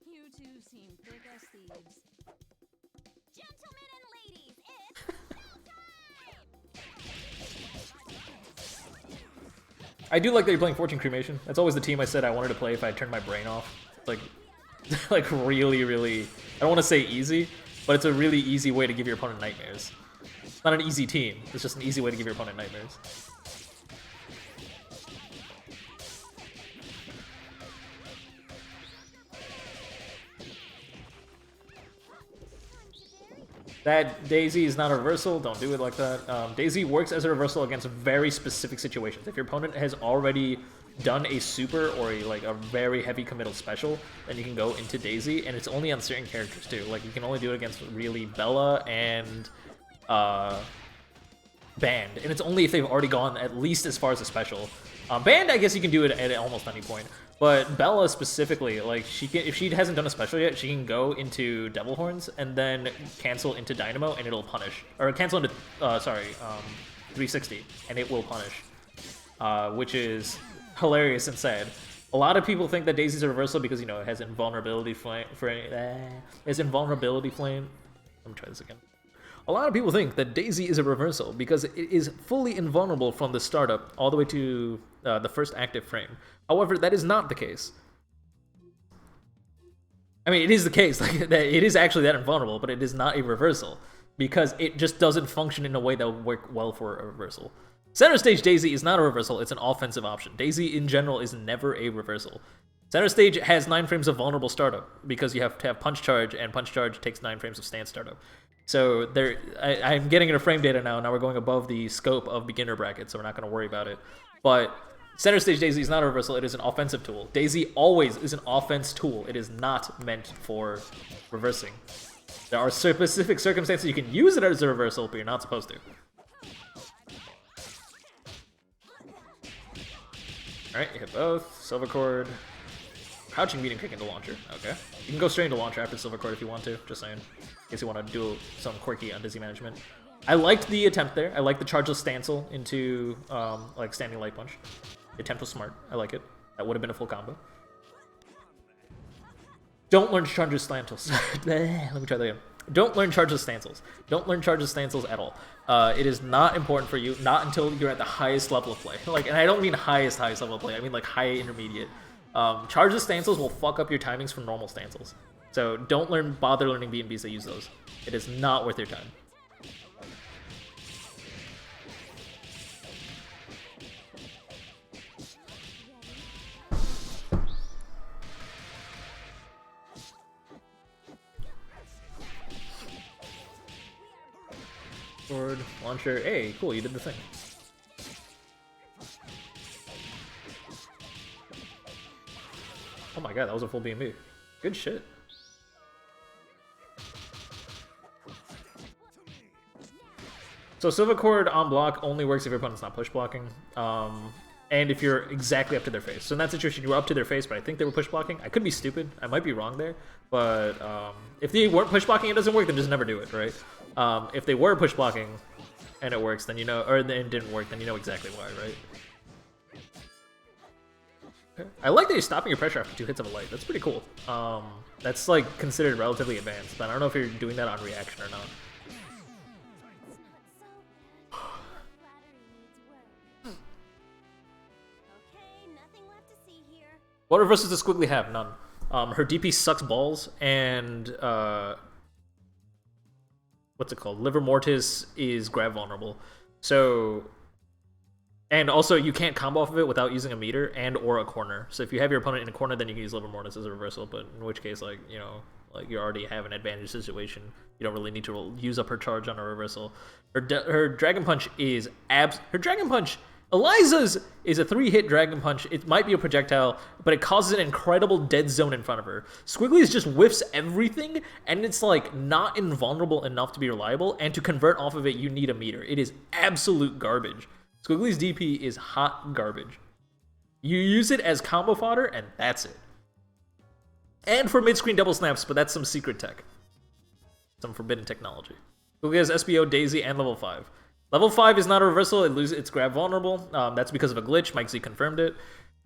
You two seem thick as thieves. Gentlemen and ladies, it's I do like that you're playing Fortune Cremation. That's always the team I said I wanted to play if I turned my brain off. Like, like really, really, I don't want to say easy, but it's a really easy way to give your opponent nightmares. It's not an easy team, it's just an easy way to give your opponent nightmares. That Daisy is not a reversal, don't do it like that. Daisy works as a reversal against very specific situations. If your opponent has already done a super or a very heavy committal special, then you can go into Daisy, and it's only on certain characters too. Like, you can only do it against really Bella and Band, and it's only if they've already gone at least as far as a special. Band, I guess you can do it at almost any point. But Bella specifically, like, if she hasn't done a special yet, she can go into Devil Horns and then cancel into Dynamo and it'll punish. Or cancel into, 360 and it will punish. Which is hilarious and sad. A lot of people think that Daisy's a reversal because, you know, it has invulnerability flame. Invulnerability flame. Let me try this again. A lot of people think that Daisy is a reversal because it is fully invulnerable from the startup all the way to the first active frame. However, that is not the case. I mean, it is the case. Like, it is actually that invulnerable, but it is not a reversal because it just doesn't function in a way that would work well for a reversal. Center stage Daisy is not a reversal, it's an offensive option. Daisy in general is never a reversal. Center stage has 9 frames of vulnerable startup because you have to have punch charge, and punch charge takes 9 frames of stance startup. So there, I'm getting into frame data now. Now we're going above the scope of beginner brackets, so we're not going to worry about it. But center stage Daisy is not a reversal, it is an offensive tool. Daisy always is an offense tool. It is not meant for reversing. There are specific circumstances you can use it as a reversal, but you're not supposed to. Alright, you hit both. Silver Cord. Crouching medium kick into launcher. Okay. You can go straight into launcher after Silver Cord if you want to, just saying. In case you want to do some quirky undizzy management. I liked the attempt there. I like the chargeless stancel into like standing light punch. The attempt was smart. I like it. That would have been a full combo. Don't learn chargeless stancels. Let me try that again. Don't learn chargeless stancels. Don't learn chargeless stancels at all. It is not important for you, not until you're at the highest level of play. Like, and I don't mean highest level of play. I mean like high intermediate. Chargeless stancels will fuck up your timings from normal stancels. So don't bother learning B&Bs that use those. It is not worth your time. Sword, launcher, hey, cool, you did the thing. Oh my god, that was a full B&B. Good shit. So Silver Cord on block only works if your opponent's not push blocking, and if you're exactly up to their face. So in that situation, you were up to their face, but I think they were push blocking. I could be stupid. I might be wrong there, but if they weren't push blocking, it doesn't work. Then just never do it, right? If they were push blocking and it works, then you know, or it didn't work, then you know exactly why, right? I like that you're stopping your pressure after 2 hits of a light. That's pretty cool. That's like considered relatively advanced, but I don't know if you're doing that on reaction or not. What reversals does Squiggly have? None. Her DP sucks balls, and what's it called? Liver Mortis is grab vulnerable. So, and also you can't combo off of it without using a meter and or a corner. So if you have your opponent in a corner, then you can use Liver Mortis as a reversal. But in which case, like, you know, like you already have an advantage situation. You don't really need to use up her charge on a reversal. Her Dragon Punch is her Dragon Punch. Eliza's is a 3-hit Dragon Punch. It might be a projectile, but it causes an incredible dead zone in front of her. Squiggly's just whiffs everything, and it's like not invulnerable enough to be reliable, and to convert off of it, you need a meter. It is absolute garbage. Squiggly's DP is hot garbage. You use it as combo fodder, and that's it. And for mid-screen double snaps, but that's some secret tech. Some forbidden technology. Squiggly has SBO, Daisy, and level 5. Level 5 is not a reversal, it's grab vulnerable. That's because of a glitch, Mike Z confirmed it.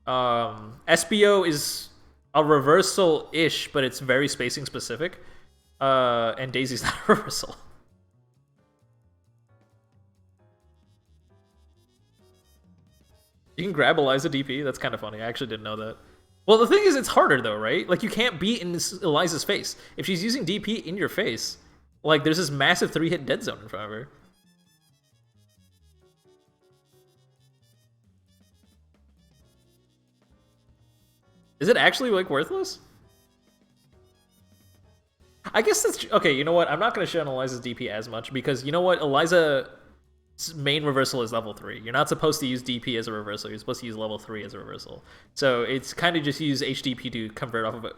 SBO is a reversal-ish, but it's very spacing specific. And Daisy's not a reversal. You can grab Eliza DP, that's kind of funny, I actually didn't know that. Well, the thing is, it's harder though, right? Like, you can't beat in Eliza's face. If she's using DP in your face, like, there's this massive 3-hit dead zone in front of her. Is it actually, like, worthless? I guess that's... Okay, you know what? I'm not going to shit on Eliza's DP as much, because you know what? Eliza's main reversal is level 3. You're not supposed to use DP as a reversal. You're supposed to use level 3 as a reversal. So it's kind of just use HDP to convert off of it,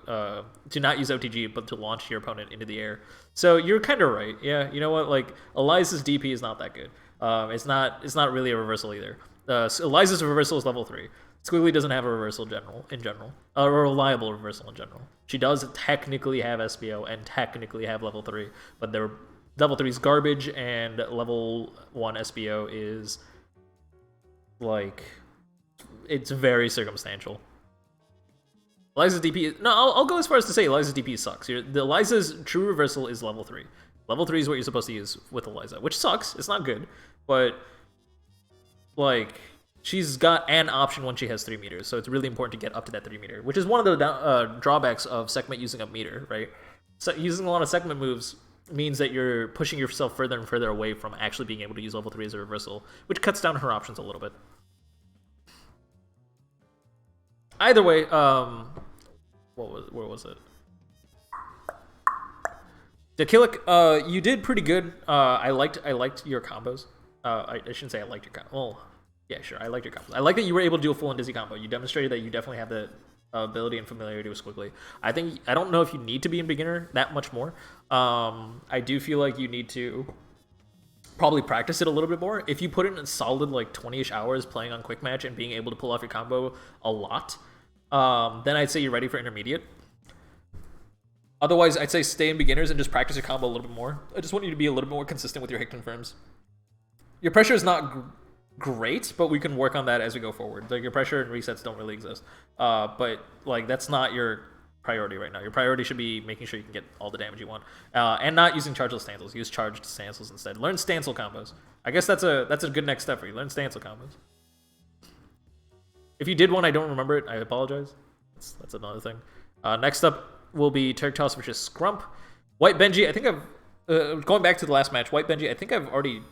to not use OTG, but to launch your opponent into the air. So you're kind of right. Yeah, you know what? Like, Eliza's DP is not that good. It's not really a reversal either. Eliza's reversal is level 3. Squiggly doesn't have a reversal in general. A reliable reversal in general. She does technically have SBO and technically have level 3, but their level 3 is garbage, and level 1 SBO is, like, it's very circumstantial. Eliza's DP... No, I'll go as far as to say Eliza's DP sucks. Eliza's true reversal is level 3. Level 3 is what you're supposed to use with Eliza, which sucks. It's not good, but, like... She's got an option when she has 3 meters, so it's really important to get up to that 3 meter, which is one of the drawbacks of Sekhmet using a meter, right? So using a lot of Sekhmet moves means that you're pushing yourself further and further away from actually being able to use level 3 as a reversal, which cuts down her options a little bit. Either way, where was it? Dakilic, you did pretty good. I liked your combos. I shouldn't say I liked your combos. Well, yeah, sure. I liked your combos. I like that you were able to do a full and dizzy combo. You demonstrated that you definitely have the ability and familiarity with Squiggly. I don't know if you need to be in beginner that much more. I do feel like you need to probably practice it a little bit more. If you put in a solid like 20-ish hours playing on quick match and being able to pull off your combo a lot, then I'd say you're ready for intermediate. Otherwise, I'd say stay in beginners and just practice your combo a little bit more. I just want you to be a little bit more consistent with your hit confirms. Your pressure is not great, but we can work on that as we go forward. Like, your pressure and resets don't really exist. But like, that's not your priority right now. Your priority should be making sure you can get all the damage you want, and not using chargeless stancels. Use charged stancels instead. Learn stancel combos. I guess that's a good next step for you. Learn stancel combos. If you did one, I don't remember it. I apologize. That's another thing. Next up will be Turk Toss versus Scrump. White Benji, I think I've going back to the last match. White Benji, I think I've already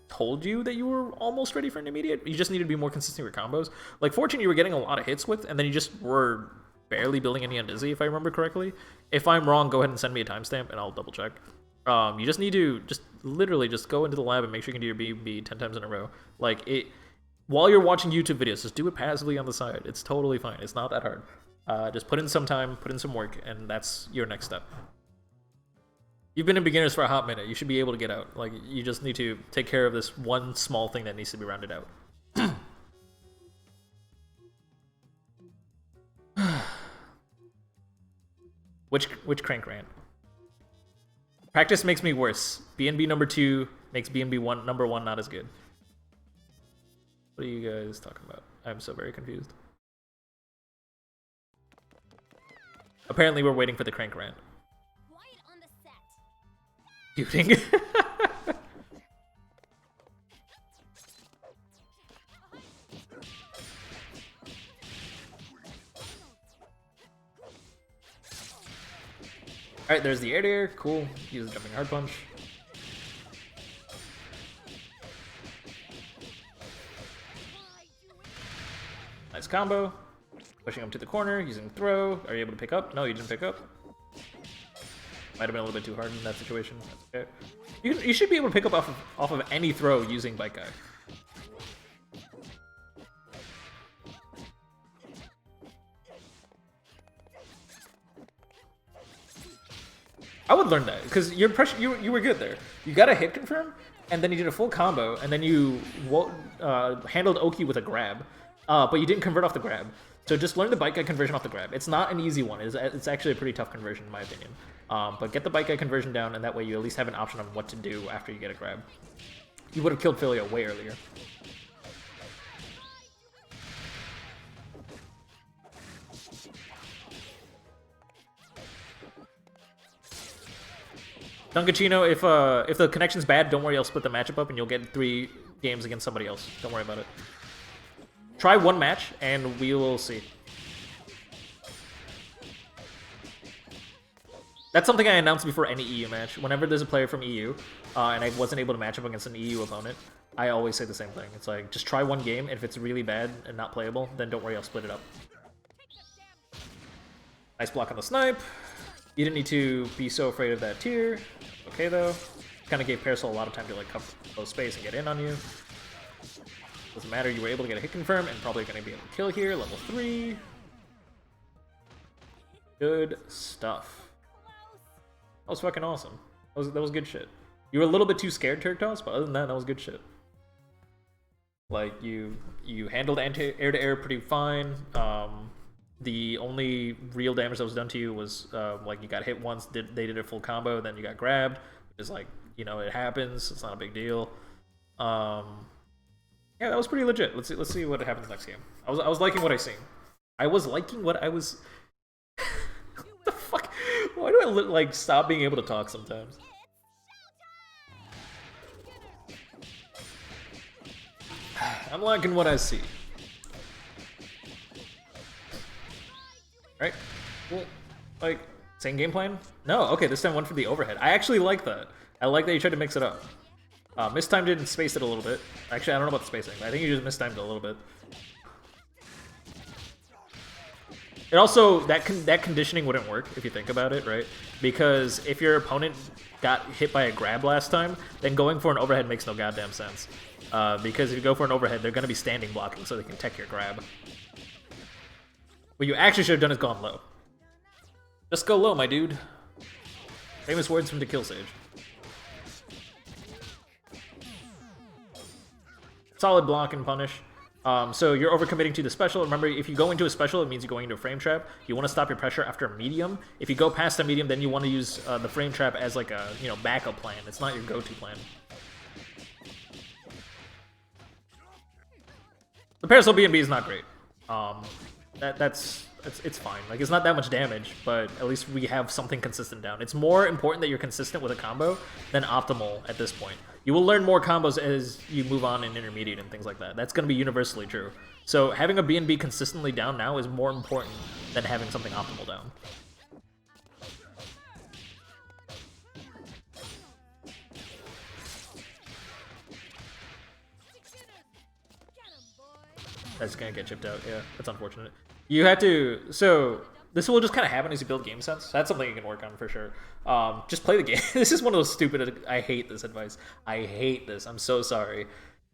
told you that you were almost ready for intermediate. You just needed to be more consistent with your combos. Like Fortune, you were getting a lot of hits with, and then you just were barely building any on Dizzy, if I remember correctly. If I'm wrong, go ahead and send me a timestamp, and I'll double check. You just need to literally go into the lab and make sure you can do your B 10 times in a row. Like, while you're watching YouTube videos, just do it passively on the side. It's totally fine. It's not that hard. Just put in some time, put in some work, and that's your next step. You've been in beginners for a hot minute. You should be able to get out. Like, you just need to take care of this one small thing that needs to be rounded out. Which crank rant? Practice makes me worse. BNB number 2 makes BNB number 1 not as good. What are you guys talking about? I'm so very confused. Apparently we're waiting for the crank rant. Quiet on the set. Shooting. Alright, there's the air. Cool. Use the jumping hard punch. Nice combo. Pushing him to the corner, using throw. Are you able to pick up? No, you didn't pick up. Might have been a little bit too hard in that situation. That's okay. You should be able to pick up off of any throw using Bike Guy. I would learn that because your pressure, you were good there. You got a hit confirm, and then you did a full combo, and then you handled Oki with a grab, but you didn't convert off the grab. So just learn the Bike Guy conversion off the grab. It's not an easy one. It's actually a pretty tough conversion in my opinion. But get the Bike Guy conversion down, and that way you at least have an option on what to do after you get a grab. You would have killed Filia way earlier. Dunkachino, if the connection's bad, don't worry, I'll split the matchup up and you'll get 3 games against somebody else. Don't worry about it. Try one match and we will see. That's something I announced before any EU match. Whenever there's a player from EU and I wasn't able to match up against an EU opponent, I always say the same thing. It's like, just try one game, and if it's really bad and not playable, then don't worry, I'll split it up. Nice block on the snipe. You didn't need to be so afraid of that tier. Okay, though. Kind of gave Parasol a lot of time to like cover close space and get in on you. Doesn't matter, you were able to get a hit confirm and probably going to be able to kill here. Level 3. Good stuff. That was fucking awesome. That was good shit. You were a little bit too scared, Turktos, but other than that was good shit. Like, you handled air-to-air pretty fine. The only real damage that was done to you was, like, you got hit once, they did a full combo, then you got grabbed. Which is like, you know, it happens, it's not a big deal. Yeah, that was pretty legit. Let's see what happens next game. I was liking what I seen. I was liking what I was... What the fuck? Why do I, like, stop being able to talk sometimes? I'm liking what I see. Right? Well, like, same game plan? No, okay, this time went for the overhead. I actually like that. I like that you tried to mix it up. Mistimed it and spaced it a little bit. Actually, I don't know about the spacing. I think you just mistimed it a little bit. It also, that conditioning wouldn't work if you think about it, right? Because if your opponent got hit by a grab last time, then going for an overhead makes no goddamn sense. Because if you go for an overhead, they're going to be standing blocking so they can tech your grab. What you actually should have done is gone low. Just go low, my dude. Famous words from the Kill Sage. Solid block and punish. So you're overcommitting to the special. Remember, if you go into a special, it means you're going into a frame trap. You want to stop your pressure after a medium. If you go past a medium, then you want to use the frame trap as like a backup plan. It's not your go-to plan. The Parasol B&B is not great. It's fine. Like, it's not that much damage, but at least we have something consistent down. It's more important that you're consistent with a combo than optimal at this point. You will learn more combos as you move on in intermediate and things like that. That's going to be universally true. So having a B&B consistently down now is more important than having something optimal down. That's going to get chipped out. Yeah, that's unfortunate. You had to... So, this will just kind of happen as you build game sense. That's something you can work on for sure. Just play the game. This is one of those stupid... I hate this advice. I hate this. I'm so sorry.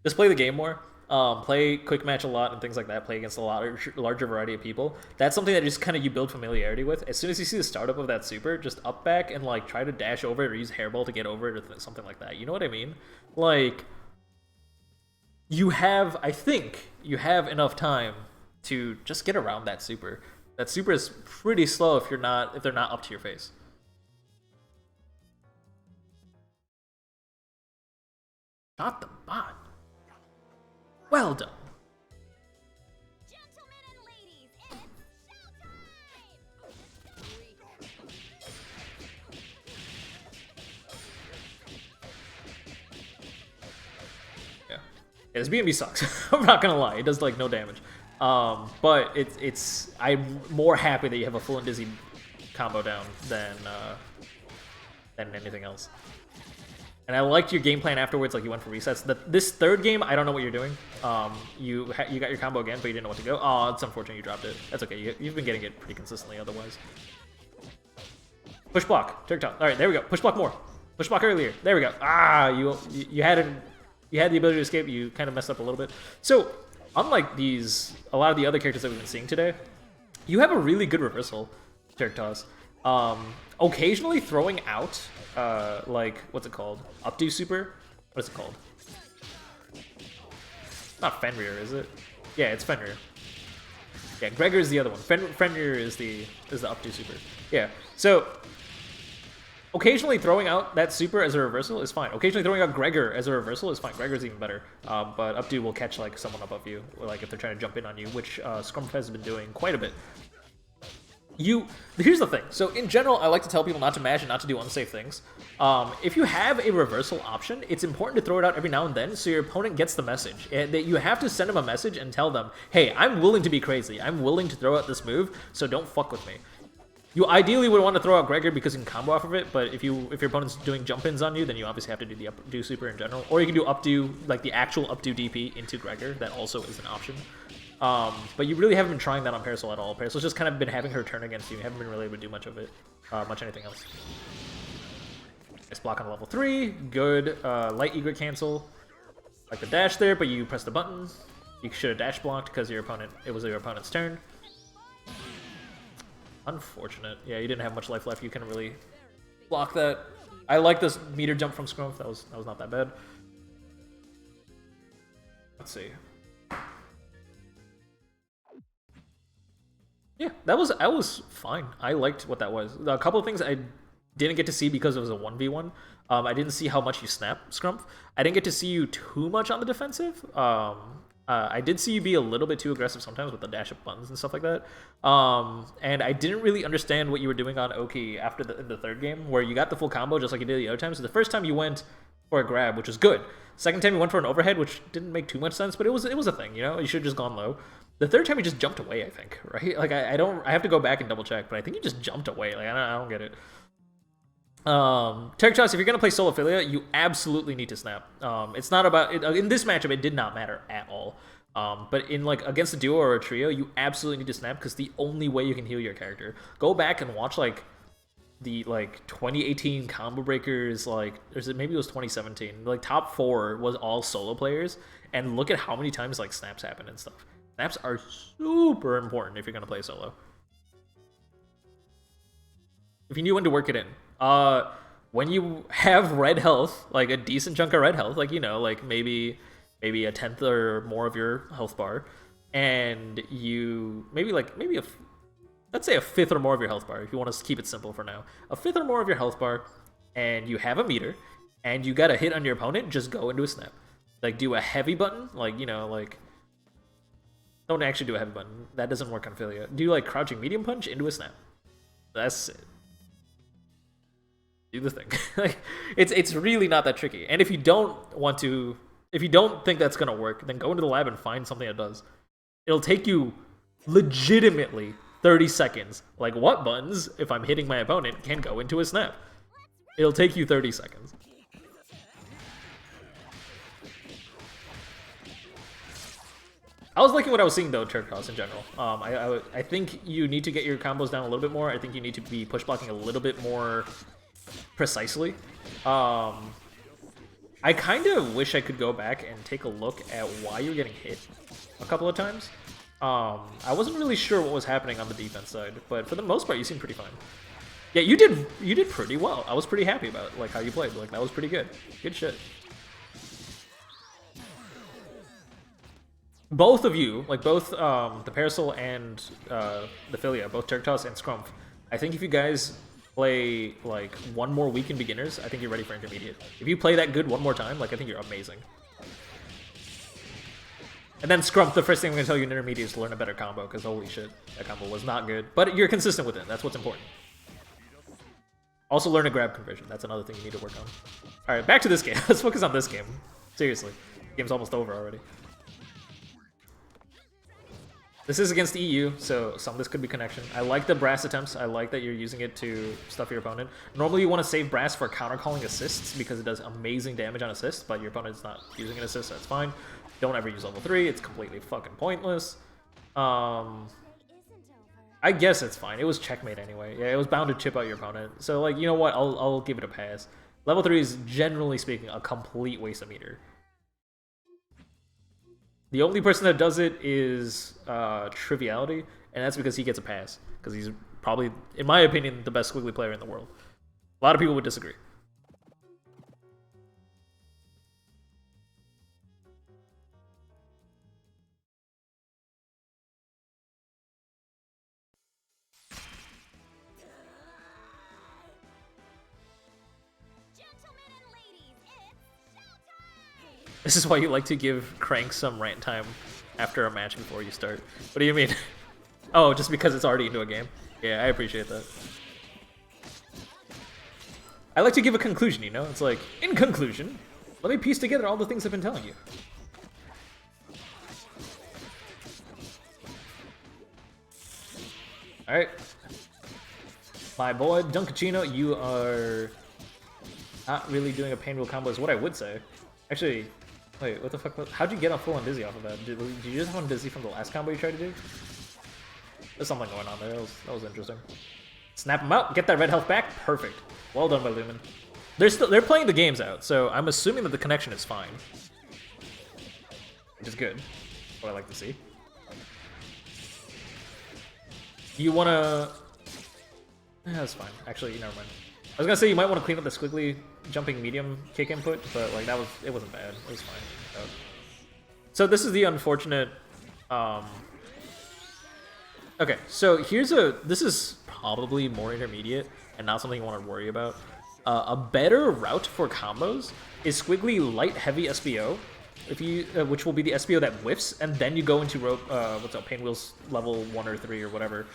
Just play the game more. Play quick match a lot and things like that. Play against a larger variety of people. That's something that just kind of you build familiarity with. As soon as you see the startup of that super, just up back and like try to dash over it or use hairball to get over it or something like that. You know what I mean? Like... You have, I think, you have enough time to just get around that super. That super is pretty slow if they're not up to your face. Shot the bot. Well done. Gentlemen and ladies, it's showtime! Yeah, this B&B sucks. I'm not gonna lie, it does like no damage. But I'm more happy that you have a full and dizzy combo down than anything else. And I liked your game plan afterwards, like you went for resets. This third game, I don't know what you're doing. You got your combo again, but you didn't know what to go. Oh, it's unfortunate you dropped it. That's okay. You've been getting it pretty consistently otherwise. Push block, Turk top. All right, there we go. Push block more. Push block earlier. There we go. Ah, you had the ability to escape. You kind of messed up a little bit. So unlike a lot of the other characters that we've been seeing today, you have a really good reversal, Turk toss. Occasionally throwing out, like, what's it called? Updo super? What is it called? Not Fenrir, is it? Yeah, it's Fenrir. Yeah, Gregor is the other one. Fenrir is the Updo super. Yeah, so occasionally throwing out that super as a reversal is fine. Occasionally throwing out Gregor as a reversal is fine. Gregor's even better. But Updo will catch like someone above you, or like if they're trying to jump in on you, which Scrumpf has been doing quite a bit. Here's the thing. So in general, I like to tell people not to mash and not to do unsafe things. If you have a reversal option, it's important to throw it out every now and then so your opponent gets the message. That you have to send them a message and tell them, hey, I'm willing to be crazy. I'm willing to throw out this move, so don't fuck with me. You ideally would want to throw out Gregor because you can combo off of it, but if your opponent's doing jump-ins on you, then you obviously have to do the updo super in general. Or you can do updo, like the actual updo DP into Gregor. That also is an option. But you really haven't been trying that on Parasol at all. Parasol's just kind of been having her turn against you. You haven't been really able to do much of it, much anything else. Nice block on level 3. Good light egret cancel. Like the dash there, but you press the button. You should have dash blocked because it was your opponent's turn. Unfortunate. Yeah, you didn't have much life left. You couldn't really block that. I like this meter jump from Scrumpf. That was not that bad. Let's see. Yeah, that was fine. I liked what that was. A couple of things I didn't get to see because it was a 1v1. I didn't see how much you snap, Scrumpf. I didn't get to see you too much on the defensive. I did see you be a little bit too aggressive sometimes with the dash up buttons and stuff like that. And I didn't really understand what you were doing on Oki after in the third game, where you got the full combo just like you did the other time. So the first time you went for a grab, which was good. Second time you went for an overhead, which didn't make too much sense, but it was a thing, you know? You should have just gone low. The third time he just jumped away, I think, right? Like, I have to go back and double check, but I think he just jumped away. Like, I don't get it. Terracross, if you're going to play Solophilia, you absolutely need to snap. It's not about... in this matchup, it did not matter at all. But in, like, against a duo or a trio, you absolutely need to snap because the only way you can heal your character. Go back and watch, like, the, like, 2018 Combo Breakers, like, maybe it was 2017. Like, top 4 was all solo players, and look at how many times, like, snaps happen and stuff. Snaps are super important if you're gonna play solo. If you knew when to work it in. When you have red health, like a decent chunk of red health, like, you know, like maybe a tenth or more of your health bar, and you let's say a fifth or more of your health bar, if you want to keep it simple for now. A fifth or more of your health bar, and you have a meter, and you got a hit on your opponent, just go into a snap. Like, do a heavy button, like, you know, like, don't actually do a heavy button. That doesn't work on Philia. Do, like, crouching medium punch into a snap. That's it. Do the thing. Like, it's really not that tricky. And if you don't think that's gonna work, then go into the lab and find something that does. It'll take you legitimately 30 seconds. Like, what buttons, if I'm hitting my opponent, can go into a snap? It'll take you 30 seconds. I was liking what I was seeing, though, Turkos in general. I think you need to get your combos down a little bit more. I think you need to be push blocking a little bit more precisely. I kind of wish I could go back and take a look at why you're getting hit a couple of times. I wasn't really sure what was happening on the defense side, but for the most part, you seemed pretty fine. Yeah, you did pretty well. I was pretty happy about like how you played. Like, that was pretty good. Good shit. Both of you, like both the Parasol and the Philia, both Turktos and Scrumph, I think if you guys play like one more week in beginners, I think you're ready for intermediate. If you play that good one more time, like, I think you're amazing. And then Scrumph, the first thing I'm going to tell you in intermediate is to learn a better combo, because holy shit, that combo was not good. But you're consistent with it, that's what's important. Also learn a grab conversion, that's another thing you need to work on. Alright, back to this game. Let's focus on this game. Seriously, the game's almost over already. This is against EU, so some of this could be connection. I like the brass attempts. I like that you're using it to stuff your opponent. Normally you want to save brass for counter-calling assists because it does amazing damage on assists, but your opponent's not using an assist, so that's fine. Don't ever use level 3. It's completely fucking pointless. I guess it's fine. It was checkmate anyway. Yeah, it was bound to chip out your opponent. So, like, you know what? I'll give it a pass. Level 3 is, generally speaking, a complete waste of meter. The only person that does it is Triviality, and that's because he gets a pass. Because he's probably, in my opinion, the best Squiggly player in the world. A lot of people would disagree. This is why you like to give Crank some rant time after a match before you start. What do you mean? Oh, just because it's already into a game? Yeah, I appreciate that. I like to give a conclusion, you know? It's like, in conclusion, let me piece together all the things I've been telling you. Alright. My boy, Dunkachino, you are not really doing a pain wheel combo is what I would say. Actually, wait, what the fuck? How'd you get on full on dizzy off of that? Did you just have on dizzy from the last combo you tried to do? There's something going on there. That was interesting. Snap him out. Get that red health back. Perfect. Well done by Lumen. They're playing the games out, so I'm assuming that the connection is fine, which is good. What I like to see. You wanna? That's fine. Actually, never mind. I was gonna say you might want to clean up the squiggly jumping medium kick input, but like it wasn't bad. It was fine. So this is the unfortunate. Okay, so this is probably more intermediate and not something you want to worry about. A better route for combos is squiggly light heavy SBO, which will be the SBO that whiffs, and then you go into pain wheels level 1 or 3 or whatever.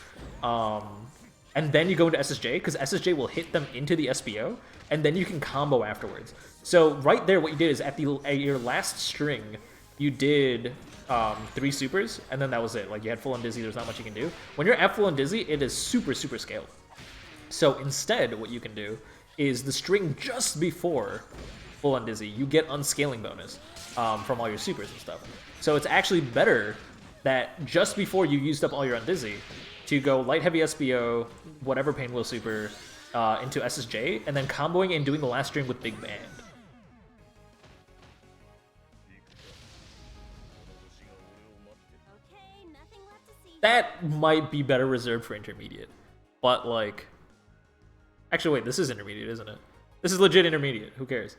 And then you go into SSJ, because SSJ will hit them into the SBO, and then you can combo afterwards. So right there, what you did is at your last string, you did 3 supers, and then that was it. Like, you had full on dizzy, there's not much you can do. When you're at full on dizzy, it is super, super scaled. So instead, what you can do is the string just before full on dizzy, you get unscaling bonus from all your supers and stuff. So it's actually better that just before you used up all your undizzy, to go light heavy SBO, whatever pain wheel super, into SSJ, and then comboing and doing the last string with Big Band. That might be better reserved for intermediate. But, like... Actually, wait, this is intermediate, isn't it? This is legit intermediate. Who cares?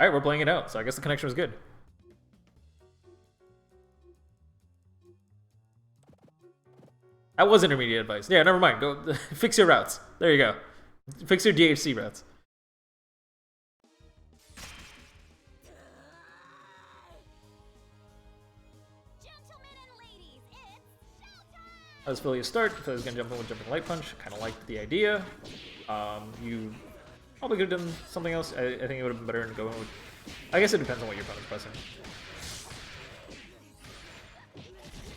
Alright, we're playing it out, so I guess the connection was good. That was intermediate advice. Yeah, never mind. Go fix your routes. There you go. Fix your DHC routes. Let's fill you start. If I was gonna jump in with jumping light punch, kind of liked the idea. You probably could have done something else. I think it would have been better to go in with. I guess it depends on what your opponent's pressing.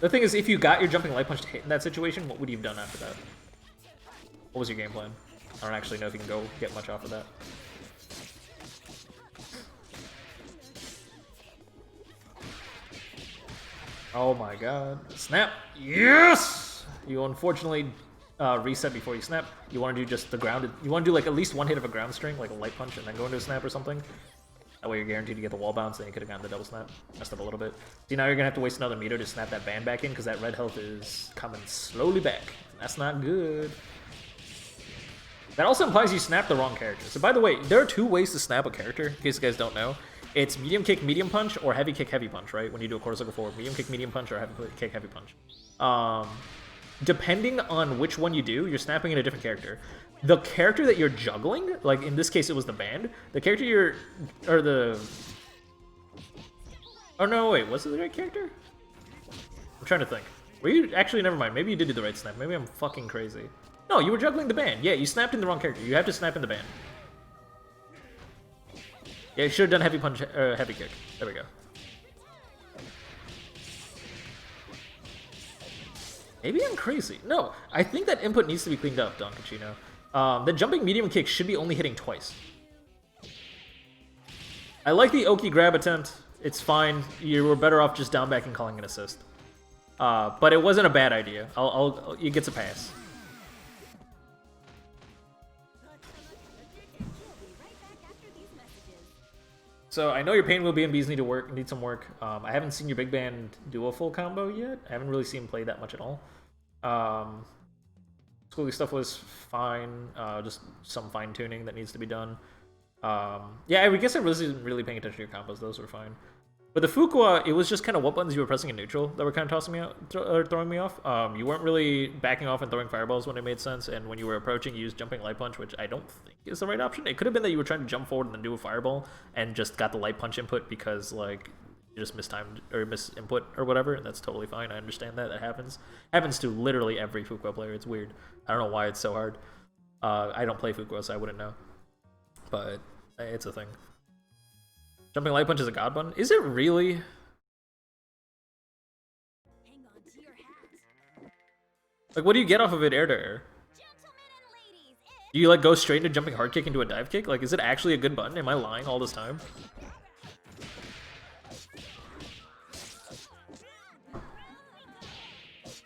The thing is, if you got your jumping light punch to hit in that situation, what would you have done after that? What was your game plan? I don't actually know if you can go get much off of that. Oh my god. Snap! Yes! You unfortunately reset before you snap. You want to do just the grounded. You want to do like at least one hit of a ground string, like a light punch, and then go into a snap or something. That way you're guaranteed to get the wall bounce, then you could have gotten the double snap. Messed up a little bit. See, now you're going to have to waste another meter to snap that band back in, because that red health is coming slowly back. That's not good. That also implies you snap the wrong character. So by the way, there are two ways to snap a character, in case you guys don't know. It's medium kick, medium punch, or heavy kick, heavy punch, right? When you do a quarter circle forward. Medium kick, medium punch, or heavy kick, heavy punch. Depending on which one you do, you're snapping in a different character. The character that you're juggling, like in this case it was the band, the character you're... or the... Oh no, wait, was it the right character? I'm trying to think. Were you... Actually, never mind. Maybe you did do the right snap. Maybe I'm fucking crazy. No, you were juggling the band. Yeah, you snapped in the wrong character. You have to snap in the band. Yeah, you should have done heavy punch, heavy kick. There we go. Maybe I'm crazy. No, I think that input needs to be cleaned up, Don Cachino. The jumping medium kick should be only hitting twice. I like the Oki grab attempt. It's fine. You were better off just down back and calling an assist. But it wasn't a bad idea. It gets a pass. So I know your pain will be and bees need some work. I haven't seen your big band do a full combo yet. I haven't really seen him play that much at all. Schooly stuff was fine. Just some fine tuning that needs to be done. Yeah, I guess I wasn't really paying attention to your combos. Those were fine. But the Fuqua, it was just kind of what buttons you were pressing in neutral that were kind of tossing me out, or throwing me off. You weren't really backing off and throwing fireballs when it made sense, and when you were approaching, you used jumping light punch, which I don't think is the right option. It could have been that you were trying to jump forward and then do a fireball, and just got the light punch input because, like, you just mistimed or misinput or whatever, and that's totally fine. I understand that. That happens. Happens to literally every Fuqua player. It's weird. I don't know why it's so hard. I don't play Fuqua, so I wouldn't know. But it's a thing. Jumping light punch is a god button? Is it really? Like, what do you get off of it air to air? Do you, like, go straight into jumping hard kick into a dive kick? Like, is it actually a good button? Am I lying all this time?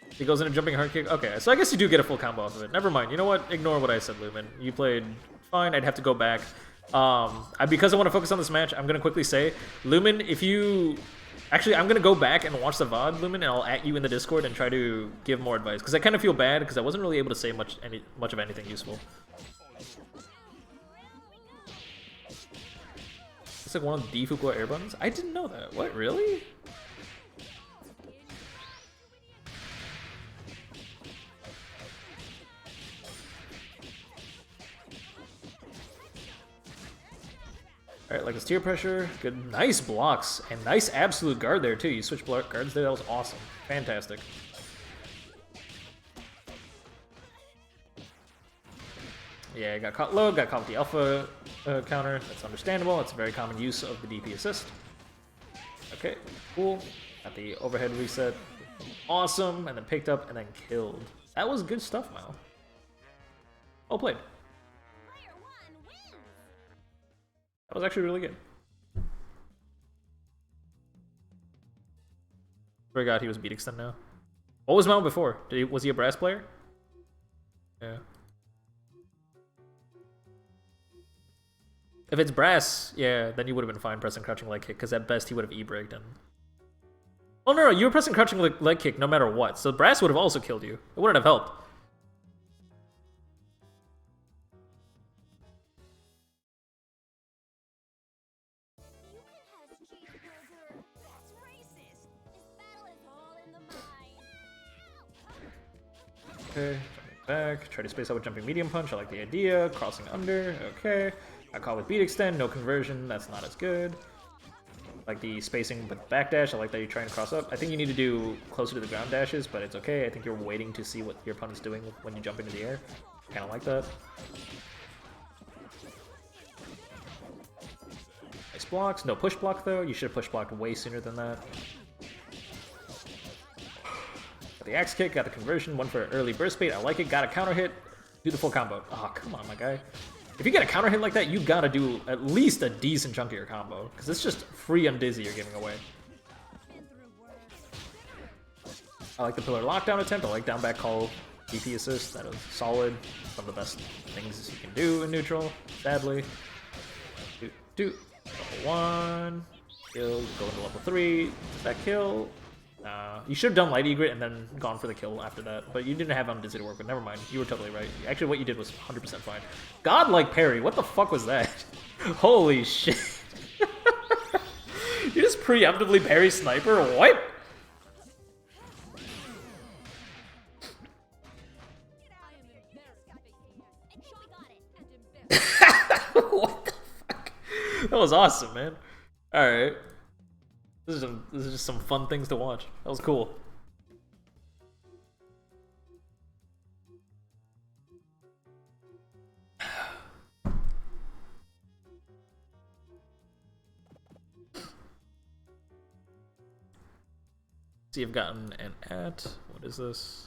He goes into jumping hard kick? Okay, so I guess you do get a full combo off of it. Never mind. You know what? Ignore what I said, Lumen. You played fine. I'd have to go back. Because I want to focus on this match, I'm going to quickly say, Lumen, if you... Actually, I'm going to go back and watch the VOD, Lumen, and I'll at you in the Discord and try to give more advice. Because I kind of feel bad, because I wasn't really able to say much of anything useful. It's like one of the Fuqua air buttons? I didn't know that. What, really? Alright, like a steer pressure, good, nice blocks, and nice absolute guard there too. You switched guards there, that was awesome. Fantastic. Yeah, got caught low, got caught with the alpha counter. That's understandable, that's a very common use of the DP assist. Okay, cool. Got the overhead reset. Awesome, and then picked up and then killed. That was good stuff, Mal. Well played. That was actually really good. Forgot he was beat extend now. What was Mal before? Was he a brass player? Yeah. If it's brass, yeah, then you would have been fine pressing crouching leg kick, because at best he would have E-braked and... Oh no, you were pressing crouching leg kick no matter what, so brass would have also killed you. It wouldn't have helped. Okay, jumping back, try to space out with jumping medium punch, I like the idea, crossing under, okay. I caught with beat extend, no conversion, that's not as good. Like the spacing with backdash, I like that you're trying to cross up. I think you need to do closer to the ground dashes, but it's okay. I think you're waiting to see what your opponent's doing when you jump into the air. Kind of like that. Nice blocks, no push block though. You should have push blocked way sooner than that. Got the axe kick, got the conversion, one for early burst bait. I like it, got a counter hit, do the full combo. Oh, come on, my guy. If you get a counter hit like that, you gotta do at least a decent chunk of your combo, because it's just free undizzy you're giving away. I like the pillar lockdown attempt, I like down back call DP assist, that is solid. One of the best things you can do in neutral, sadly. Level 1, kill, go into level 3, that kill. You should have done light egret and then gone for the kill after that, but you didn't have undizzy to work with. Never mind, you were totally right. Actually, what you did was 100% fine. Godlike parry, what the fuck was that? Holy shit. You just preemptively parry sniper? What? What the fuck? That was awesome, man. Alright. This is just some fun things to watch. That was cool. See, I've gotten an at. What is this?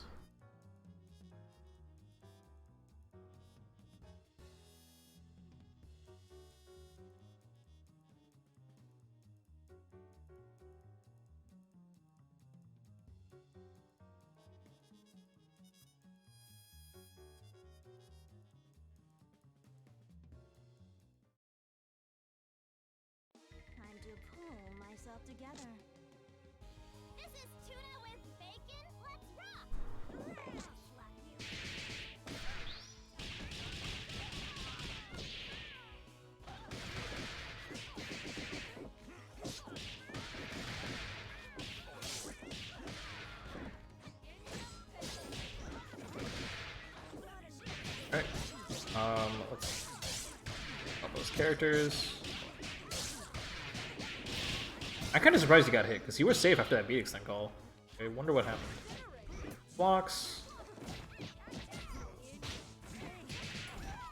Time to pull myself together. This is tuna with bacon. Let's rock. Slap you. Alright. Let's help those characters. I'm kind of surprised you got hit, because you were safe after that beat extend call. I wonder what happened. Blocks.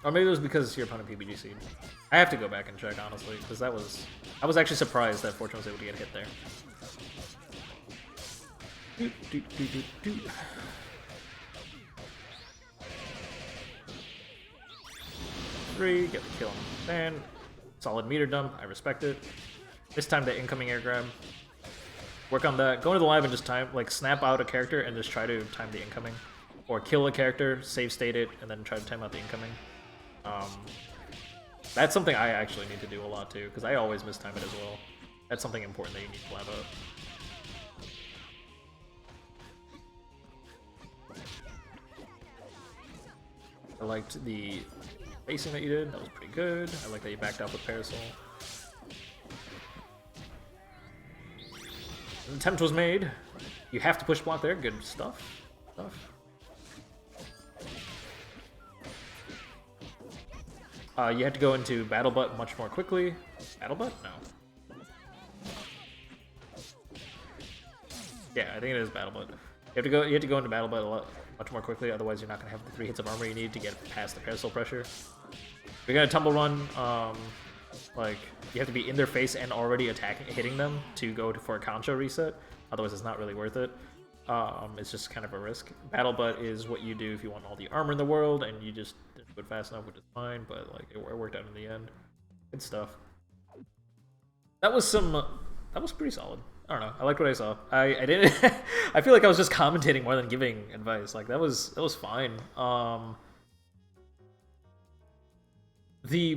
Or maybe it was because your opponent PBGC'd. I have to go back and check, honestly, because I was actually surprised that Fortune was able to get hit there. Three, get the kill on the fan. Solid meter dump, I respect it. This time the incoming air grab. Work on that. Go into the live and just snap out a character and just try to time the incoming. Or kill a character, save state it, and then try to time out the incoming. That's something I actually need to do a lot too, because I always mistime it as well. That's something important that you need to lab out. I liked the facing that you did, that was pretty good. I like that you backed out with Parasol. An attempt was made. You have to push block there. Good stuff. You had to go into Battle Butt much more quickly. Battle Butt? No. Yeah, I think it is Battle Butt. You have to go into Battle Butt much more quickly, otherwise you're not gonna have the 3 hits of armor you need to get past the Parasol pressure. If you're gonna tumble run, like, you have to be in their face and already hitting them to go for a Concho reset. Otherwise, it's not really worth it. It's just kind of a risk. Battle Butt is what you do if you want all the armor in the world, and you just didn't do it fast enough, which is fine, but like it worked out in the end. Good stuff. That was pretty solid. I don't know. I liked what I saw. I didn't. I feel like I was just commentating more than giving advice. Like that was the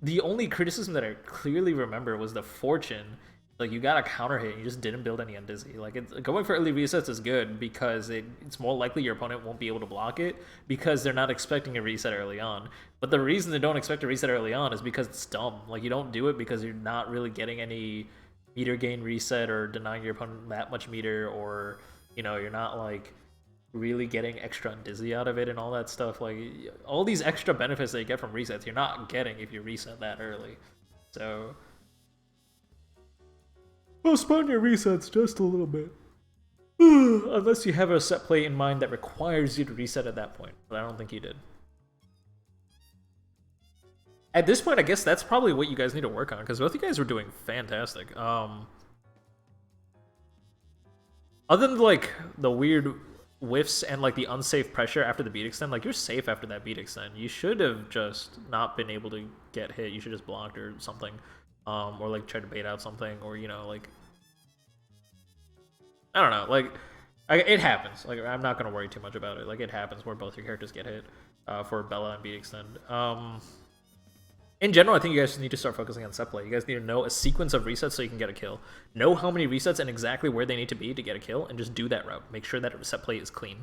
The only criticism that I clearly remember was the fortune. Like, you got a counter hit and you just didn't build any undizzy. Like, going for early resets is good because it's more likely your opponent won't be able to block it because they're not expecting a reset early on. But the reason they don't expect a reset early on is because it's dumb. Like, you don't do it because you're not really getting any meter gain reset or denying your opponent that much meter, or, you know, you're not, like, really getting extra undizzy out of it and all that stuff. Like, all these extra benefits that you get from resets, you're not getting if you reset that early. So postpone your resets just a little bit. Unless you have a set play in mind that requires you to reset at that point, but I don't think you did. At this point, I guess that's probably what you guys need to work on, because both you guys were doing fantastic. Other than, like, the weird whiffs and, like, the unsafe pressure after the beat extend, like, you're safe after that beat extend. You should have just not been able to get hit. You should just blocked or something. Or, like, try to bait out something, or, you know, like, I don't know, like, it happens. Like, I'm not gonna worry too much about it. Like, it happens where both your characters get hit for Bella and beat extend. In general, I think you guys need to start focusing on set play. You guys need to know a sequence of resets so you can get a kill. Know how many resets and exactly where they need to be to get a kill, and just do that route. Make sure that set play is clean.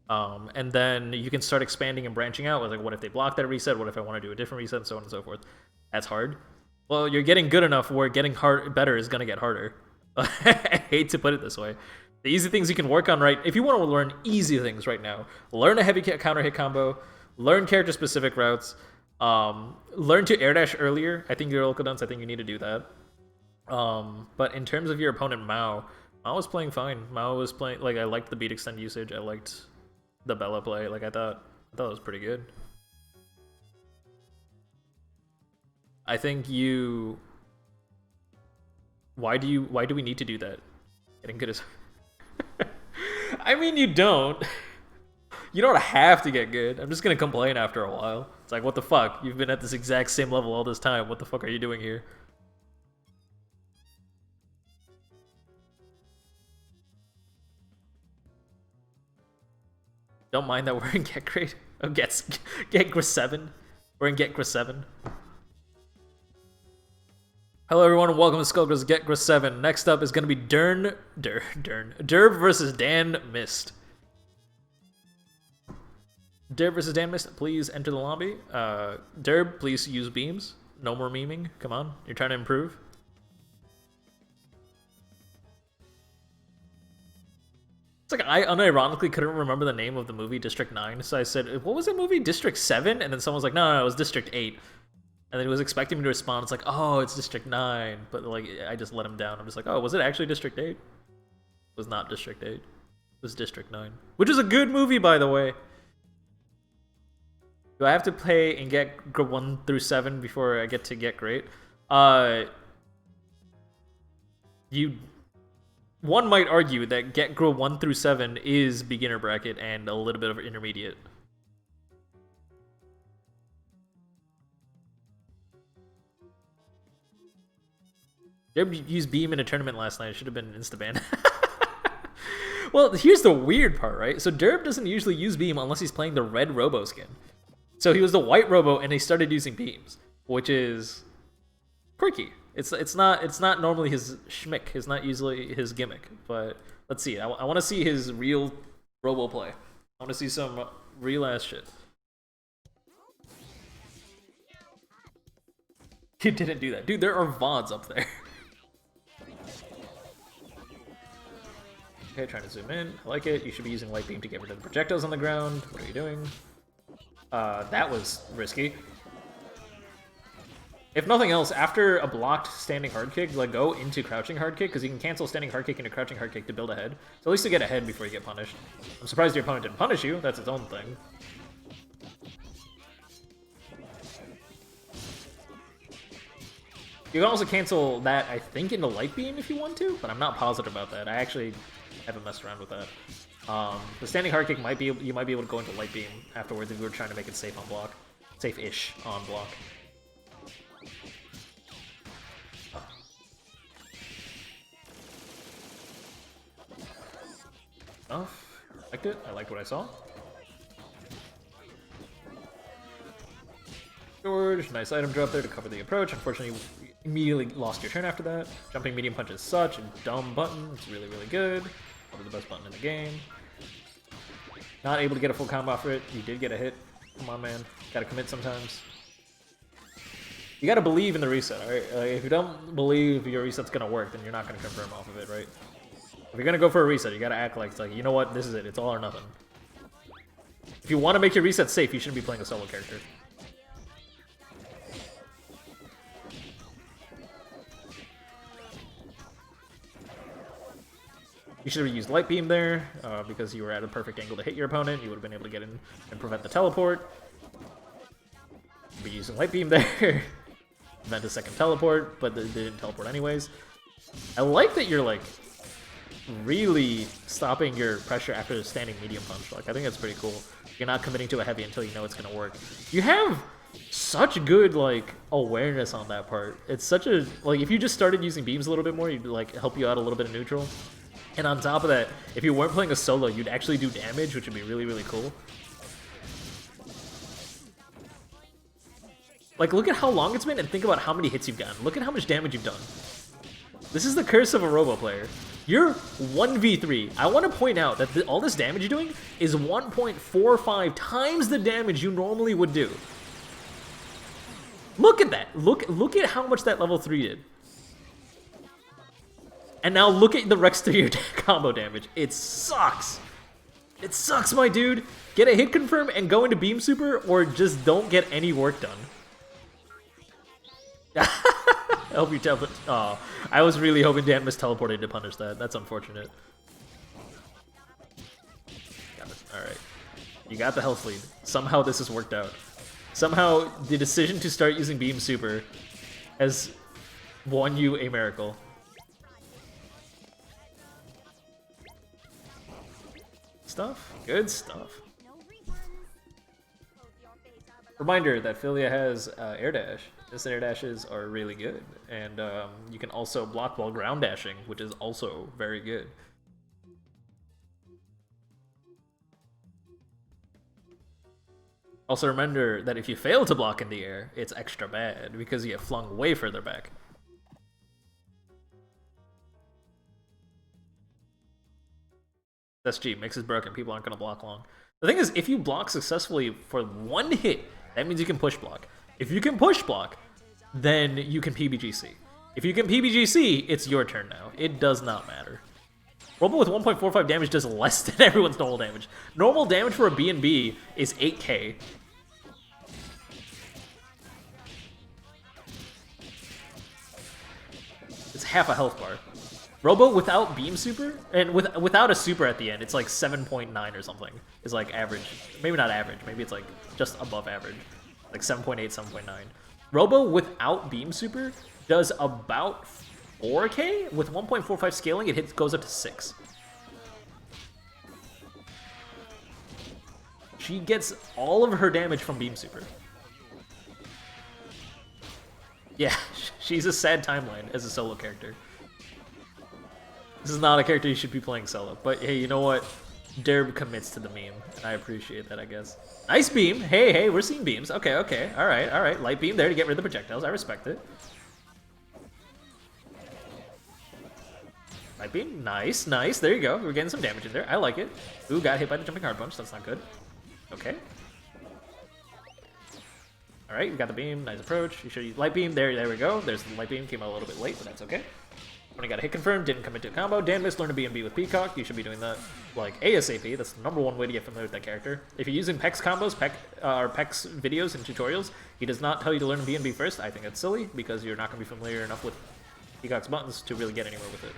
And then you can start expanding and branching out with, like, what if they block that reset? What if I want to do a different reset? And so on and so forth. That's hard. Well, you're getting good enough where getting better is going to get harder. I hate to put it this way. The easy things you can work on, right? If you want to learn easy things right now, learn a heavy counter hit combo, learn character-specific routes, learn to air dash earlier. I think your local dunce, I think you need to do that. But in terms of your opponent, Mao was playing fine. Mao was playing, like, I liked the beat extend usage. I liked the Bella play. Like, I thought it was pretty good. I think you... Why do we need to do that? Getting good as... I mean, you don't. You don't have to get good. I'm just gonna complain after a while. It's like, what the fuck? You've been at this exact same level all this time. What the fuck are you doing here? Don't mind that we're in Get Gr8. Oh, Get Gr7. We're in Get Gr7. Hello everyone and welcome to Skullgirls Get Gr8. Next up is going to be Derb versus Dan Mist. Derb versus Dan Mist, please enter the lobby. Derb, please use beams. No more memeing. Come on, you're trying to improve. It's like I unironically couldn't remember the name of the movie District 9, so I said, what was the movie? District 7? And then someone was like, no, it was District 8. And then he was expecting me to respond. It's like, oh, it's District 9. But, like, I just let him down. I'm just like, oh, was it actually District 8? It was not District 8. It was District 9. Which is a good movie, by the way. Do I have to play and get 1 through 7 before I get to Get Gr8? One might argue that Get Gr8 1 through 7 is beginner bracket and a little bit of intermediate. Derb used beam in a tournament last night. It should have been insta-ban. Well, here's the weird part, right? So Derb doesn't usually use beam unless he's playing the red Robo skin. So he was the white Robo and he started using beams, which is quirky. It's not normally his schmick. It's not usually his gimmick. But let's see. I want to see his real Robo play. I want to see some real ass shit. You didn't do that, dude. There are VODs up there. Okay, trying to zoom in. I like it. You should be using light beam to get rid of the projectiles on the ground. What are you doing? That was risky. If nothing else, after a blocked standing hard kick, like, go into crouching hard kick, because you can cancel standing hard kick into crouching hard kick to build ahead. So at least you get ahead before you get punished. I'm surprised your opponent didn't punish you. That's its own thing. You can also cancel that, I think, into light beam if you want to, but I'm not positive about that. I actually haven't messed around with that. The standing hard kick you might be able to go into light beam afterwards if you were trying to make it safe on block, safe-ish on block. Oh, liked it. I liked what I saw. George, nice item drop there to cover the approach. Unfortunately, you immediately lost your turn after that. Jumping medium punch is such a dumb button. It's really, really good. Probably the best button in the game. Not able to get a full combo off it. You did get a hit. Come on, man. Gotta commit sometimes. You gotta believe in the reset, alright? If you don't believe your reset's gonna work, then you're not gonna confirm off of it, right? If you're gonna go for a reset, you gotta act like it's like, you know what, this is it. It's all or nothing. If you want to make your reset safe, you shouldn't be playing a solo character. You should have used Light Beam there, because you were at a perfect angle to hit your opponent. You would have been able to get in and prevent the teleport. You'd be using Light Beam there. Prevent a second teleport, but they didn't teleport anyways. I like that you're, like, really stopping your pressure after the standing medium punch. Like, I think that's pretty cool. You're not committing to a heavy until you know it's gonna work. You have such good, like, awareness on that part. It's such a... Like, if you just started using beams a little bit more, you'd, like, help you out a little bit of neutral. And on top of that, if you weren't playing a solo, you'd actually do damage, which would be really, really cool. Like, look at how long it's been and think about how many hits you've gotten. Look at how much damage you've done. This is the curse of a robo player. You're 1v3. I want to point out that all this damage you're doing is 1.45 times the damage you normally would do. Look at that. Look at how much that level 3 did. And now look at the rest of your combo damage. It sucks. It sucks, my dude. Get a hit confirm and go into Beam Super, or just don't get any work done. I hope you teleport. Oh, I was really hoping Dan was teleported to punish that. That's unfortunate. Got it. Alright. You got the health lead. Somehow this has worked out. Somehow the decision to start using Beam Super has won you a miracle. Stuff? Good stuff. Reminder that Philia has air dash. This air dashes are really good, and you can also block while ground dashing, which is also very good. Also remember that if you fail to block in the air, it's extra bad because you get flung way further back. SG, mix is broken, people aren't going to block long. The thing is, if you block successfully for one hit, that means you can push block. If you can push block, then you can PBGC. If you can PBGC, it's your turn now. It does not matter. Robo with 1.45 damage does less than everyone's normal damage. Normal damage for a B&B is 8k. It's half a health bar. Robo without Beam Super, and without a super at the end, it's like 7.9 or something. Is like average. Maybe not average, maybe it's like just above average. Like 7.8, 7.9. Robo without Beam Super does about 4k? With 1.45 scaling, it goes up to 6. She gets all of her damage from Beam Super. Yeah, she's a sad timeline as a solo character. This is not a character you should be playing solo. But hey, you know what? Derb commits to the meme, and I appreciate that, I guess. Nice beam. Hey, we're seeing beams. Okay. All right. Light beam there to get rid of the projectiles. I respect it. Light beam. Nice. There you go. We're getting some damage in there. I like it. Ooh, got hit by the jumping hard punch. That's not good. Okay. All right, we got the beam. Nice approach. You should use light beam. There we go. There's the light beam. Came out a little bit late, but that's okay. When I got a hit confirmed, didn't come into a combo. Dan missed learn to B&B with Peacock. You should be doing that like ASAP. That's the #1 way to get familiar with that character. If you're using Peck's combos, Peck's videos and tutorials, he does not tell you to learn B&B first. I think that's silly because you're not going to be familiar enough with Peacock's buttons to really get anywhere with it.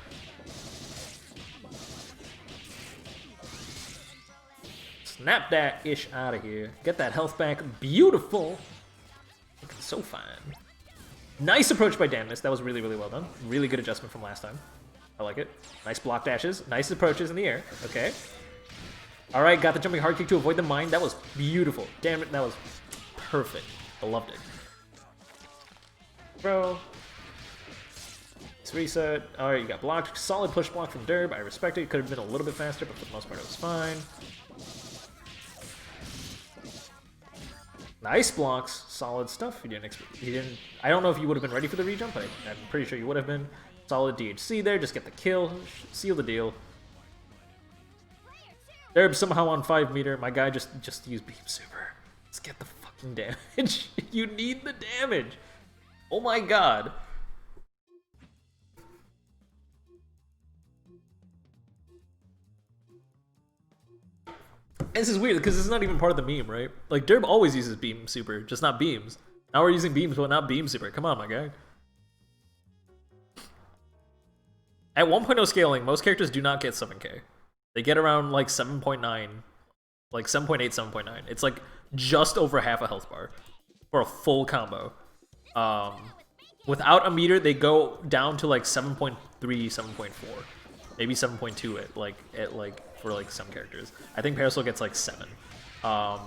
Snap that ish out of here. Get that health back. Beautiful. Looking so fine. Nice approach by Danmus. That was really, really well done. Really good adjustment from last time. I like it. Nice block dashes. Nice approaches in the air. Okay. Alright, got the jumping hard kick to avoid the mine. That was beautiful. Damn it, that was perfect. I loved it. Bro. Let's reset. Alright, you got blocked. Solid push block from Derb. I respect it. Could have been a little bit faster, but for the most part it was fine. Nice blocks, solid stuff. He didn't. I don't know if you would have been ready for the rejump, but I'm pretty sure you would have been. Solid DHC there, just get the kill, seal the deal. They're somehow on 5 meter. My guy just used beam super. Let's get the fucking damage. You need the damage. Oh my god. This is weird because this is not even part of the meme, right? Like Derb always uses beam super, just not beams. Now we're using beams, but not beam super. Come on, my guy. At 1.0 scaling, most characters do not get 7k. They get around like 7.9, like 7.8, 7.9. It's like just over half a health bar for a full combo. Without a meter, they go down to like 7.3, 7.4, maybe 7.2 at like for like some characters. I think Parasol gets like 7. Or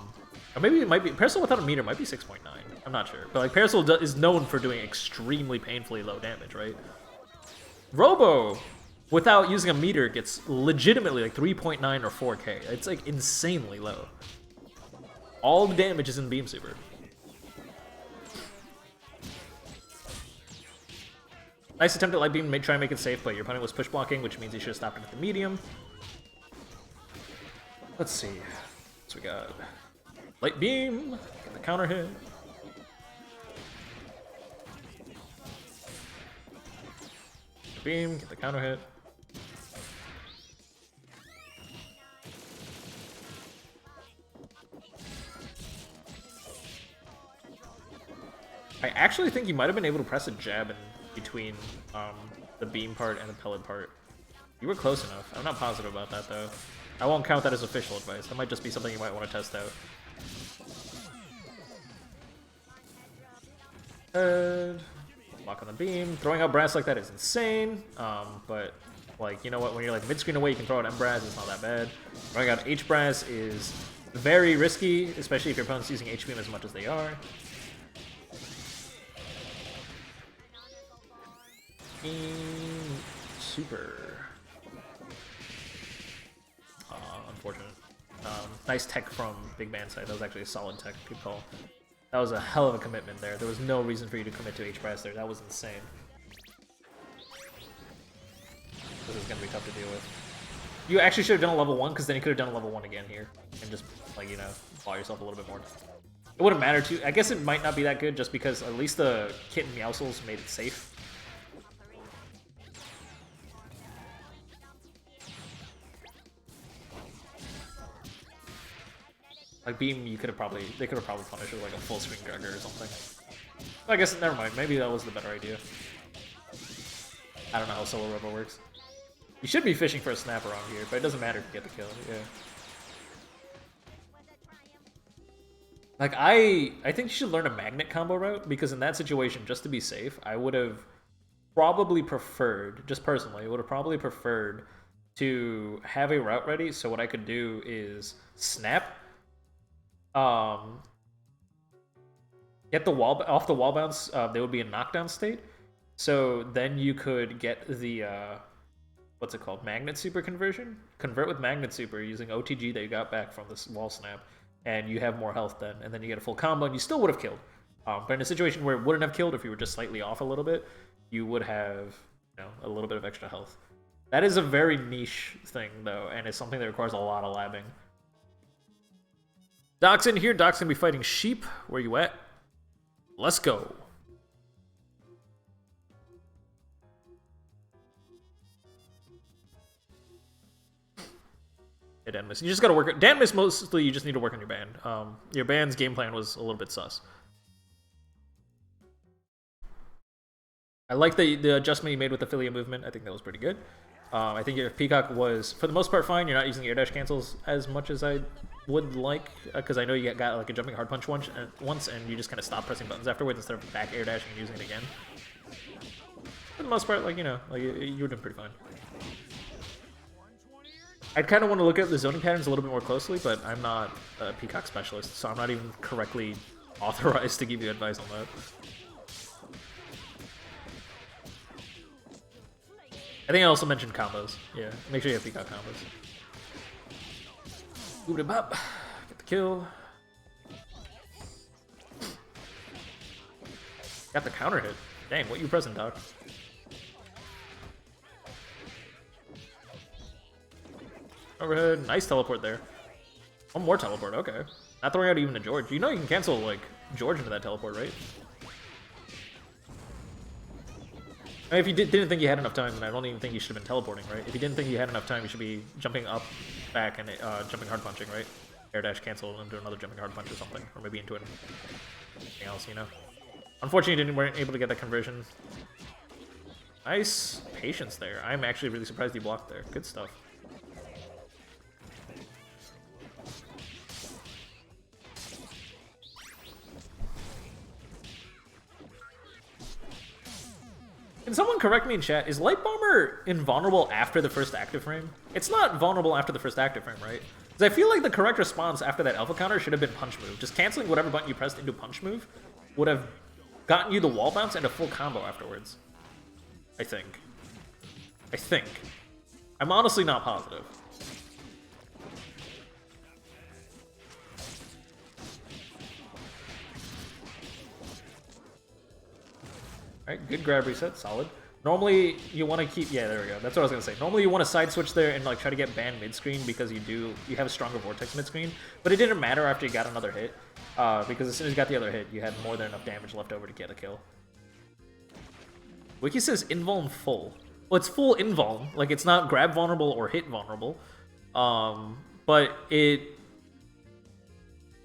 maybe it might be Parasol without a meter might be 6.9. I'm not sure, but like Parasol is known for doing extremely painfully low damage, right? Robo, without using a meter, gets legitimately like 3.9 or 4k. It's like insanely low. All the damage is in Beam Super. Nice attempt at Light Beam, try and make it safe, but your opponent was push blocking, which means he should have stopped it at the medium. Let's see. So we got Light Beam, get the counter hit. Beam, get the counter hit. I actually think you might have been able to press a jab in between the beam part and the pellet part. You were close enough. I'm not positive about that though. I won't count that as official advice. That might just be something you might want to test out. And block on the beam. Throwing out brass like that is insane. But like, you know what? When you're like mid-screen away, you can throw out M-brass. It's not that bad. Throwing out H-brass is very risky, especially if your opponent's using H-beam as much as they are. Super. Unfortunate. Nice tech from Big Man side. That was actually a solid tech, good call. That was a hell of a commitment there. There was no reason for you to commit to H-brass there. That was insane. This is going to be tough to deal with. You actually should have done a level 1, because then you could have done a level 1 again here. And just, like, you know, follow yourself a little bit more. It wouldn't matter too. I guess it might not be that good, just because at least the Kit and Meowscles made it safe. Like Beam, they could have probably punished with like a full screen Gregor or something. I guess never mind. Maybe that was the better idea. I don't know how solo robo works. You should be fishing for a snap around here, but it doesn't matter if you get the kill. Yeah. Like I think you should learn a magnet combo route, because in that situation, just to be safe, I would have probably preferred, just personally, would have probably preferred to have a route ready. So what I could do is snap. Get the wall off the wall bounce. There would be a knockdown state, so then you could get the what's it called, magnet super conversion. Convert with magnet super using OTG that you got back from this wall snap, and you have more health then, and then you get a full combo, and you still would have killed. But in a situation where it wouldn't have killed if you were just slightly off a little bit, you would have, you know, a little bit of extra health. That is a very niche thing though, and it's something that requires a lot of labbing. Doc's in here. Doc's gonna be fighting Sheep. Where you at? Let's go. Hey, Danmus. You just gotta work. Danmus, mostly you just need to work on your band. Your band's game plan was a little bit sus. I like the adjustment you made with affiliate movement. I think that was pretty good. I think your Peacock was, for the most part, fine. You're not using air dash cancels as much as I would like, because I know you got like a jumping hard punch once, and you just kind of stop pressing buttons afterwards instead of back air dashing and using it again. For the most part, like, you know, like you were doing pretty fine. I'd kind of want to look at the zoning patterns a little bit more closely, but I'm not a Peacock specialist, so I'm not even correctly authorized to give you advice on that. I think I also mentioned combos. Yeah, make sure you have Peacock combos. Boop it up, get the kill. Got the counter hit. Dang, what you pressing, Doc? Overhead. Nice teleport there. One more teleport. Okay. Not throwing out even a George. You know you can cancel, like, George into that teleport, right? I mean, if you didn't think you had enough time, then I don't even think you should have been teleporting, right? If you didn't think you had enough time, you should be jumping up, back, and jumping hard punching, right? Air dash cancel into another jumping hard punch or something, or maybe into anything else, you know? Unfortunately, you weren't able to get that conversion. Nice patience there. I'm actually really surprised you blocked there. Good stuff. Can someone correct me in chat? Is Light Bomber invulnerable after the first active frame? It's not vulnerable after the first active frame, right? Because I feel like the correct response after that alpha counter should have been punch move. Just canceling whatever button you pressed into punch move would have gotten you the wall bounce and a full combo afterwards. I think. I'm honestly not positive. Alright, good grab reset, solid. Normally, you want to keep... Yeah, there we go. That's what I was going to say. Normally, you want to side switch there and like try to get banned mid-screen because you have a stronger vortex mid-screen. But it didn't matter after you got another hit. Because as soon as you got the other hit, you had more than enough damage left over to get a kill. Wiki says invuln full. Well, it's full invuln. Like, it's not grab vulnerable or hit vulnerable. But it...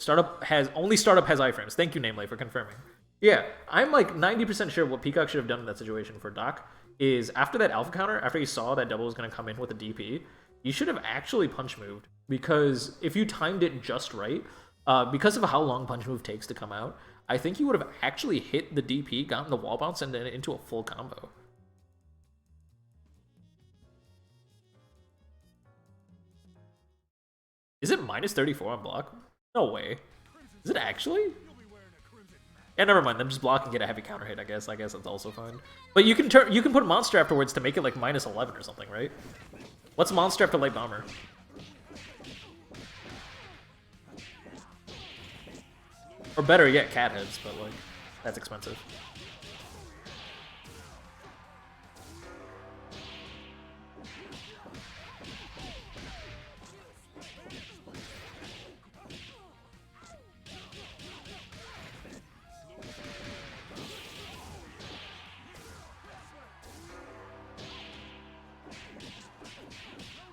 Only startup has iframes. Thank you, Namely, for confirming. Yeah, I'm like 90% sure what Peacock should have done in that situation for Doc is after that alpha counter, after you saw that double was going to come in with a DP, you should have actually punch moved. Because if you timed it just right, because of how long punch move takes to come out, I think you would have actually hit the DP, gotten the wall bounce, and then into a full combo. Is it minus 34 on block? No way. Is it actually? Yeah, never mind. Then just block and get a heavy counter hit, I guess. I guess that's also fine. But you can put monster afterwards to make it like minus 11 or something, right? What's monster after Light Bomber? Or better yet, cat heads, but like, that's expensive.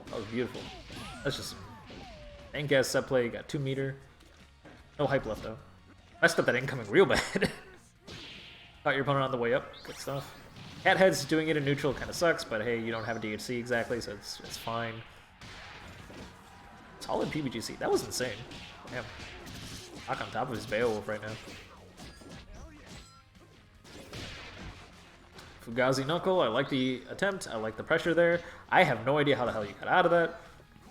That was beautiful. That's just dank ass set play. Got 2 meter. No hype left though. Messed up that incoming real bad. Caught your opponent on the way up. Good stuff. Cat heads doing it in neutral kind of sucks, but hey, you don't have a DHC exactly, so it's fine. Solid PBGC. That was insane. Damn. Doc on top of his Beowulf right now. Fugazi Knuckle, I like the attempt, I like the pressure there. I have no idea how the hell you got out of that.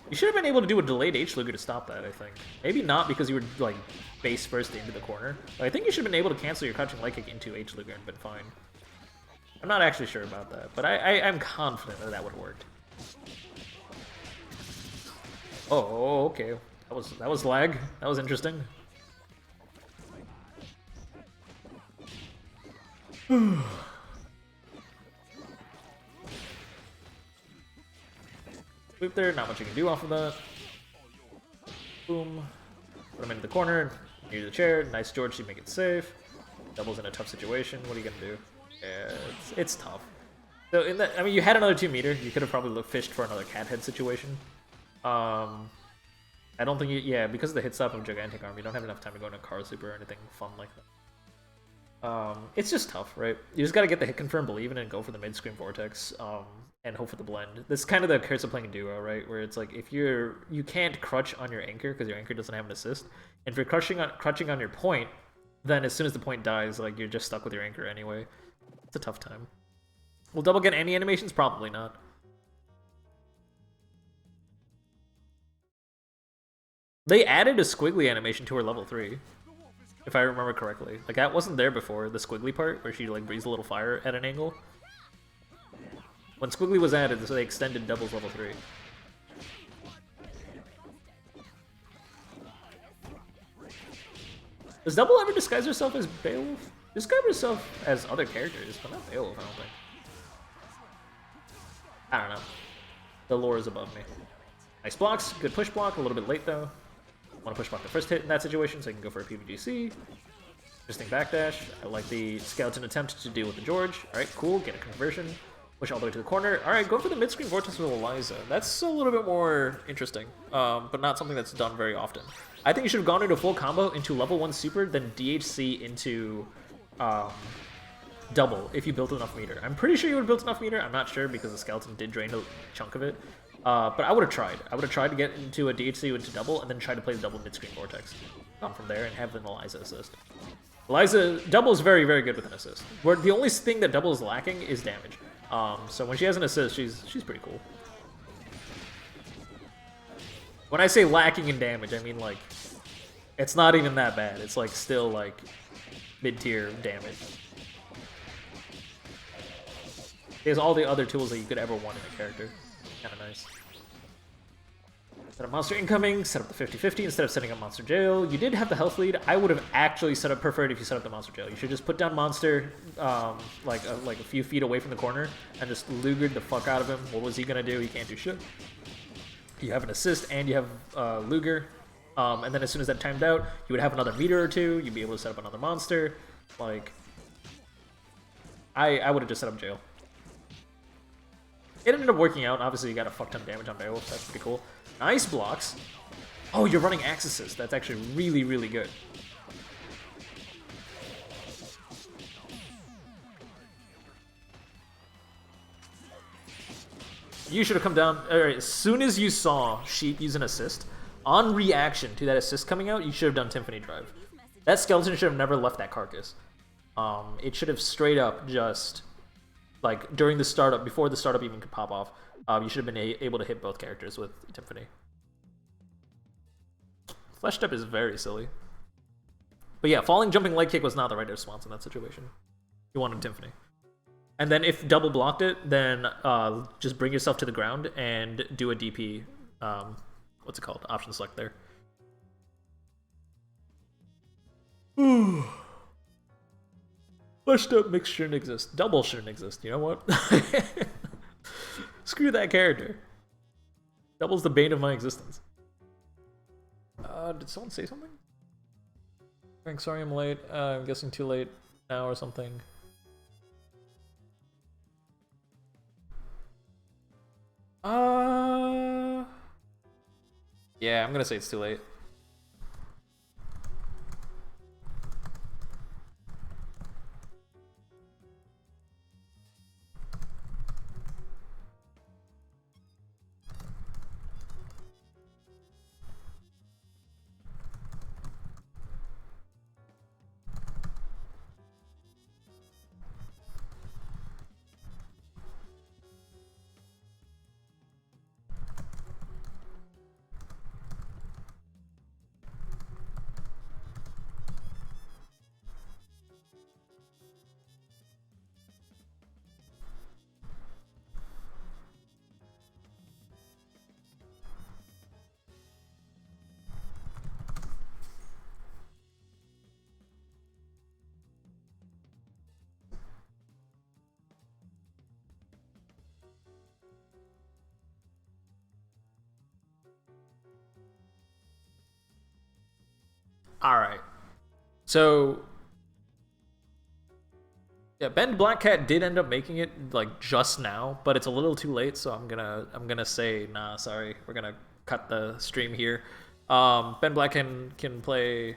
You should have been able to do a delayed H-Luger to stop that, I think. Maybe not because you were, like, base first into the corner. But I think you should have been able to cancel your crouching leg kick into H-Luger and been fine. I'm not actually sure about that, but I'm confident that that would have worked. Oh, okay. That was lag. That was interesting. Sweep there, not much you can do off of that. Boom. Put him into the corner, near the chair. Nice George to make it safe. Double's in a tough situation. What are you gonna do? Yeah, it's tough. So in that, I mean, you had another 2 meter. You could have probably fished for another cat head situation. I don't think you, yeah, because of the hit stop of Gigantic Arm, you don't have enough time to go into Car Super or anything fun like that. It's just tough, right? You just gotta get the hit confirm, believe in it, and go for the mid-screen vortex, and hope for the blend. This is kind of the curse of playing a duo, right? Where it's like, if you can't crutch on your anchor because your anchor doesn't have an assist, and if you're crutching on your point, then as soon as the point dies, like, you're just stuck with your anchor anyway. It's a tough time. Will double get any animations? Probably not. They added a squiggly animation to her level 3. If I remember correctly. Like, that wasn't there before, the squiggly part, where she, like, breathes a little fire at an angle. When squiggly was added, so they extended doubles level 3. Does double ever disguise herself as Beowulf? Describe yourself as other characters, but not Beowulf, I don't think. I don't know. The lore is above me. Nice blocks, good push block, a little bit late though. Want to push block the first hit in that situation so I can go for a PvGC. Interesting backdash. I like the skeleton attempt to deal with the George. Alright, cool, get a conversion. Push all the way to the corner. Alright, go for the mid-screen vortex with Eliza. That's a little bit more interesting, but not something that's done very often. I think you should have gone into full combo into level 1 super, then DHC into double if you built enough meter. I'm pretty sure you would have built enough meter. I'm not sure because the skeleton did drain a chunk of it. But I would have tried. I would have tried to get into a DHC into double and then try to play the double mid-screen vortex. Come from there and have an Eliza assist. Eliza, double is very, very good with an assist. Where the only thing that double is lacking is damage. So when she has an assist, she's pretty cool. When I say lacking in damage, I mean like it's not even that bad. It's like still like mid-tier damage. He has all the other tools that you could ever want in a character. Kind of nice. Set up monster incoming, set up the 50-50 instead of setting up monster jail. You did have the health lead. I would have actually preferred if you set up the monster jail. You should just put down monster like a few feet away from the corner and just lugered the fuck out of him. What was he gonna do? He can't do shit. You have an assist and you have Luger. And then as soon as that timed out, you would have another meter or two. You'd be able to set up another monster. Like, I would have just set up jail. It ended up working out. Obviously, you got a fuck ton of damage on Beowulf. So that's pretty cool. Nice blocks. Oh, you're running Axe Assist. That's actually really, really good. You should have come down. Alright, as soon as you saw Sheep use an assist, on reaction to that assist coming out, you should have done Timpani Drive. That skeleton should have never left that carcass. It should have straight up just, like, during the startup, before the startup even could pop off, you should have been able to hit both characters with Timpani. Flesh Step is very silly. But yeah, falling jumping leg kick was not the right response in that situation. You wanted Timpani. And then if double blocked it, then just bring yourself to the ground and do a DP, what's it called? Option select there. Flesh Step mix shouldn't exist. Double shouldn't exist. You know what? Screw that character. Double's the bane of my existence. Did someone say something? Frank, sorry I'm late. I'm guessing too late now or something. Yeah, I'm gonna say it's too late. Alright. So yeah, Ben Black Cat did end up making it like just now, but it's a little too late, so I'm gonna say nah, sorry. We're gonna cut the stream here. Ben Black can play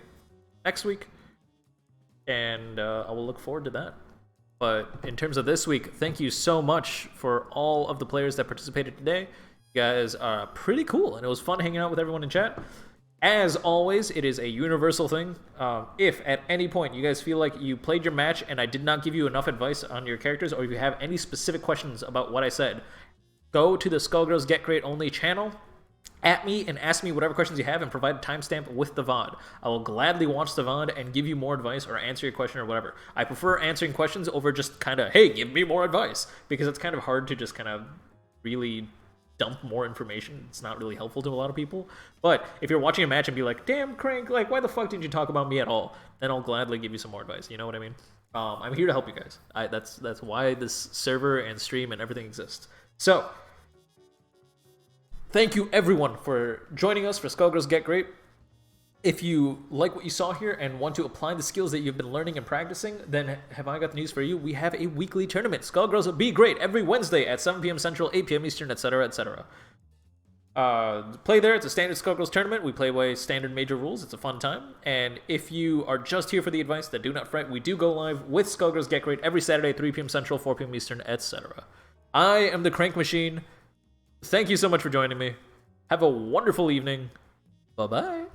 next week, and I will look forward to that. But in terms of this week, thank you so much for all of the players that participated today. You guys are pretty cool, and it was fun hanging out with everyone in chat. As always, it is a universal thing. If at any point you guys feel like you played your match and I did not give you enough advice on your characters, or if you have any specific questions about what I said, go to the Skullgirls Get Gr8 only channel, at me, and ask me whatever questions you have and provide a timestamp with the VOD. I will gladly watch the VOD and give you more advice or answer your question or whatever. I prefer answering questions over just kind of, hey, give me more advice, because it's kind of hard to just kind of really dump more information. It's not really helpful to a lot of people. But if you're watching a match and be like, damn, Crank, like, why the fuck didn't you talk about me at all? Then I'll gladly give you some more advice. You know what I mean? I'm here to help you guys. That's why this server and stream and everything exists. So, thank you everyone for joining us for Skullgirls Get Gr8. If you like what you saw here and want to apply the skills that you've been learning and practicing, then have I got the news for you. We have a weekly tournament. Skullgirls will be great every Wednesday at 7 p.m. Central, 8 p.m. Eastern, etc., etc. Play there. It's a standard Skullgirls tournament. We play by standard major rules. It's a fun time. And if you are just here for the advice, then do not fret. We do go live with Skullgirls Get Gr8 every Saturday, 3 p.m. Central, 4 p.m. Eastern, etc. I am the Crank Machine. Thank you so much for joining me. Have a wonderful evening. Bye-bye.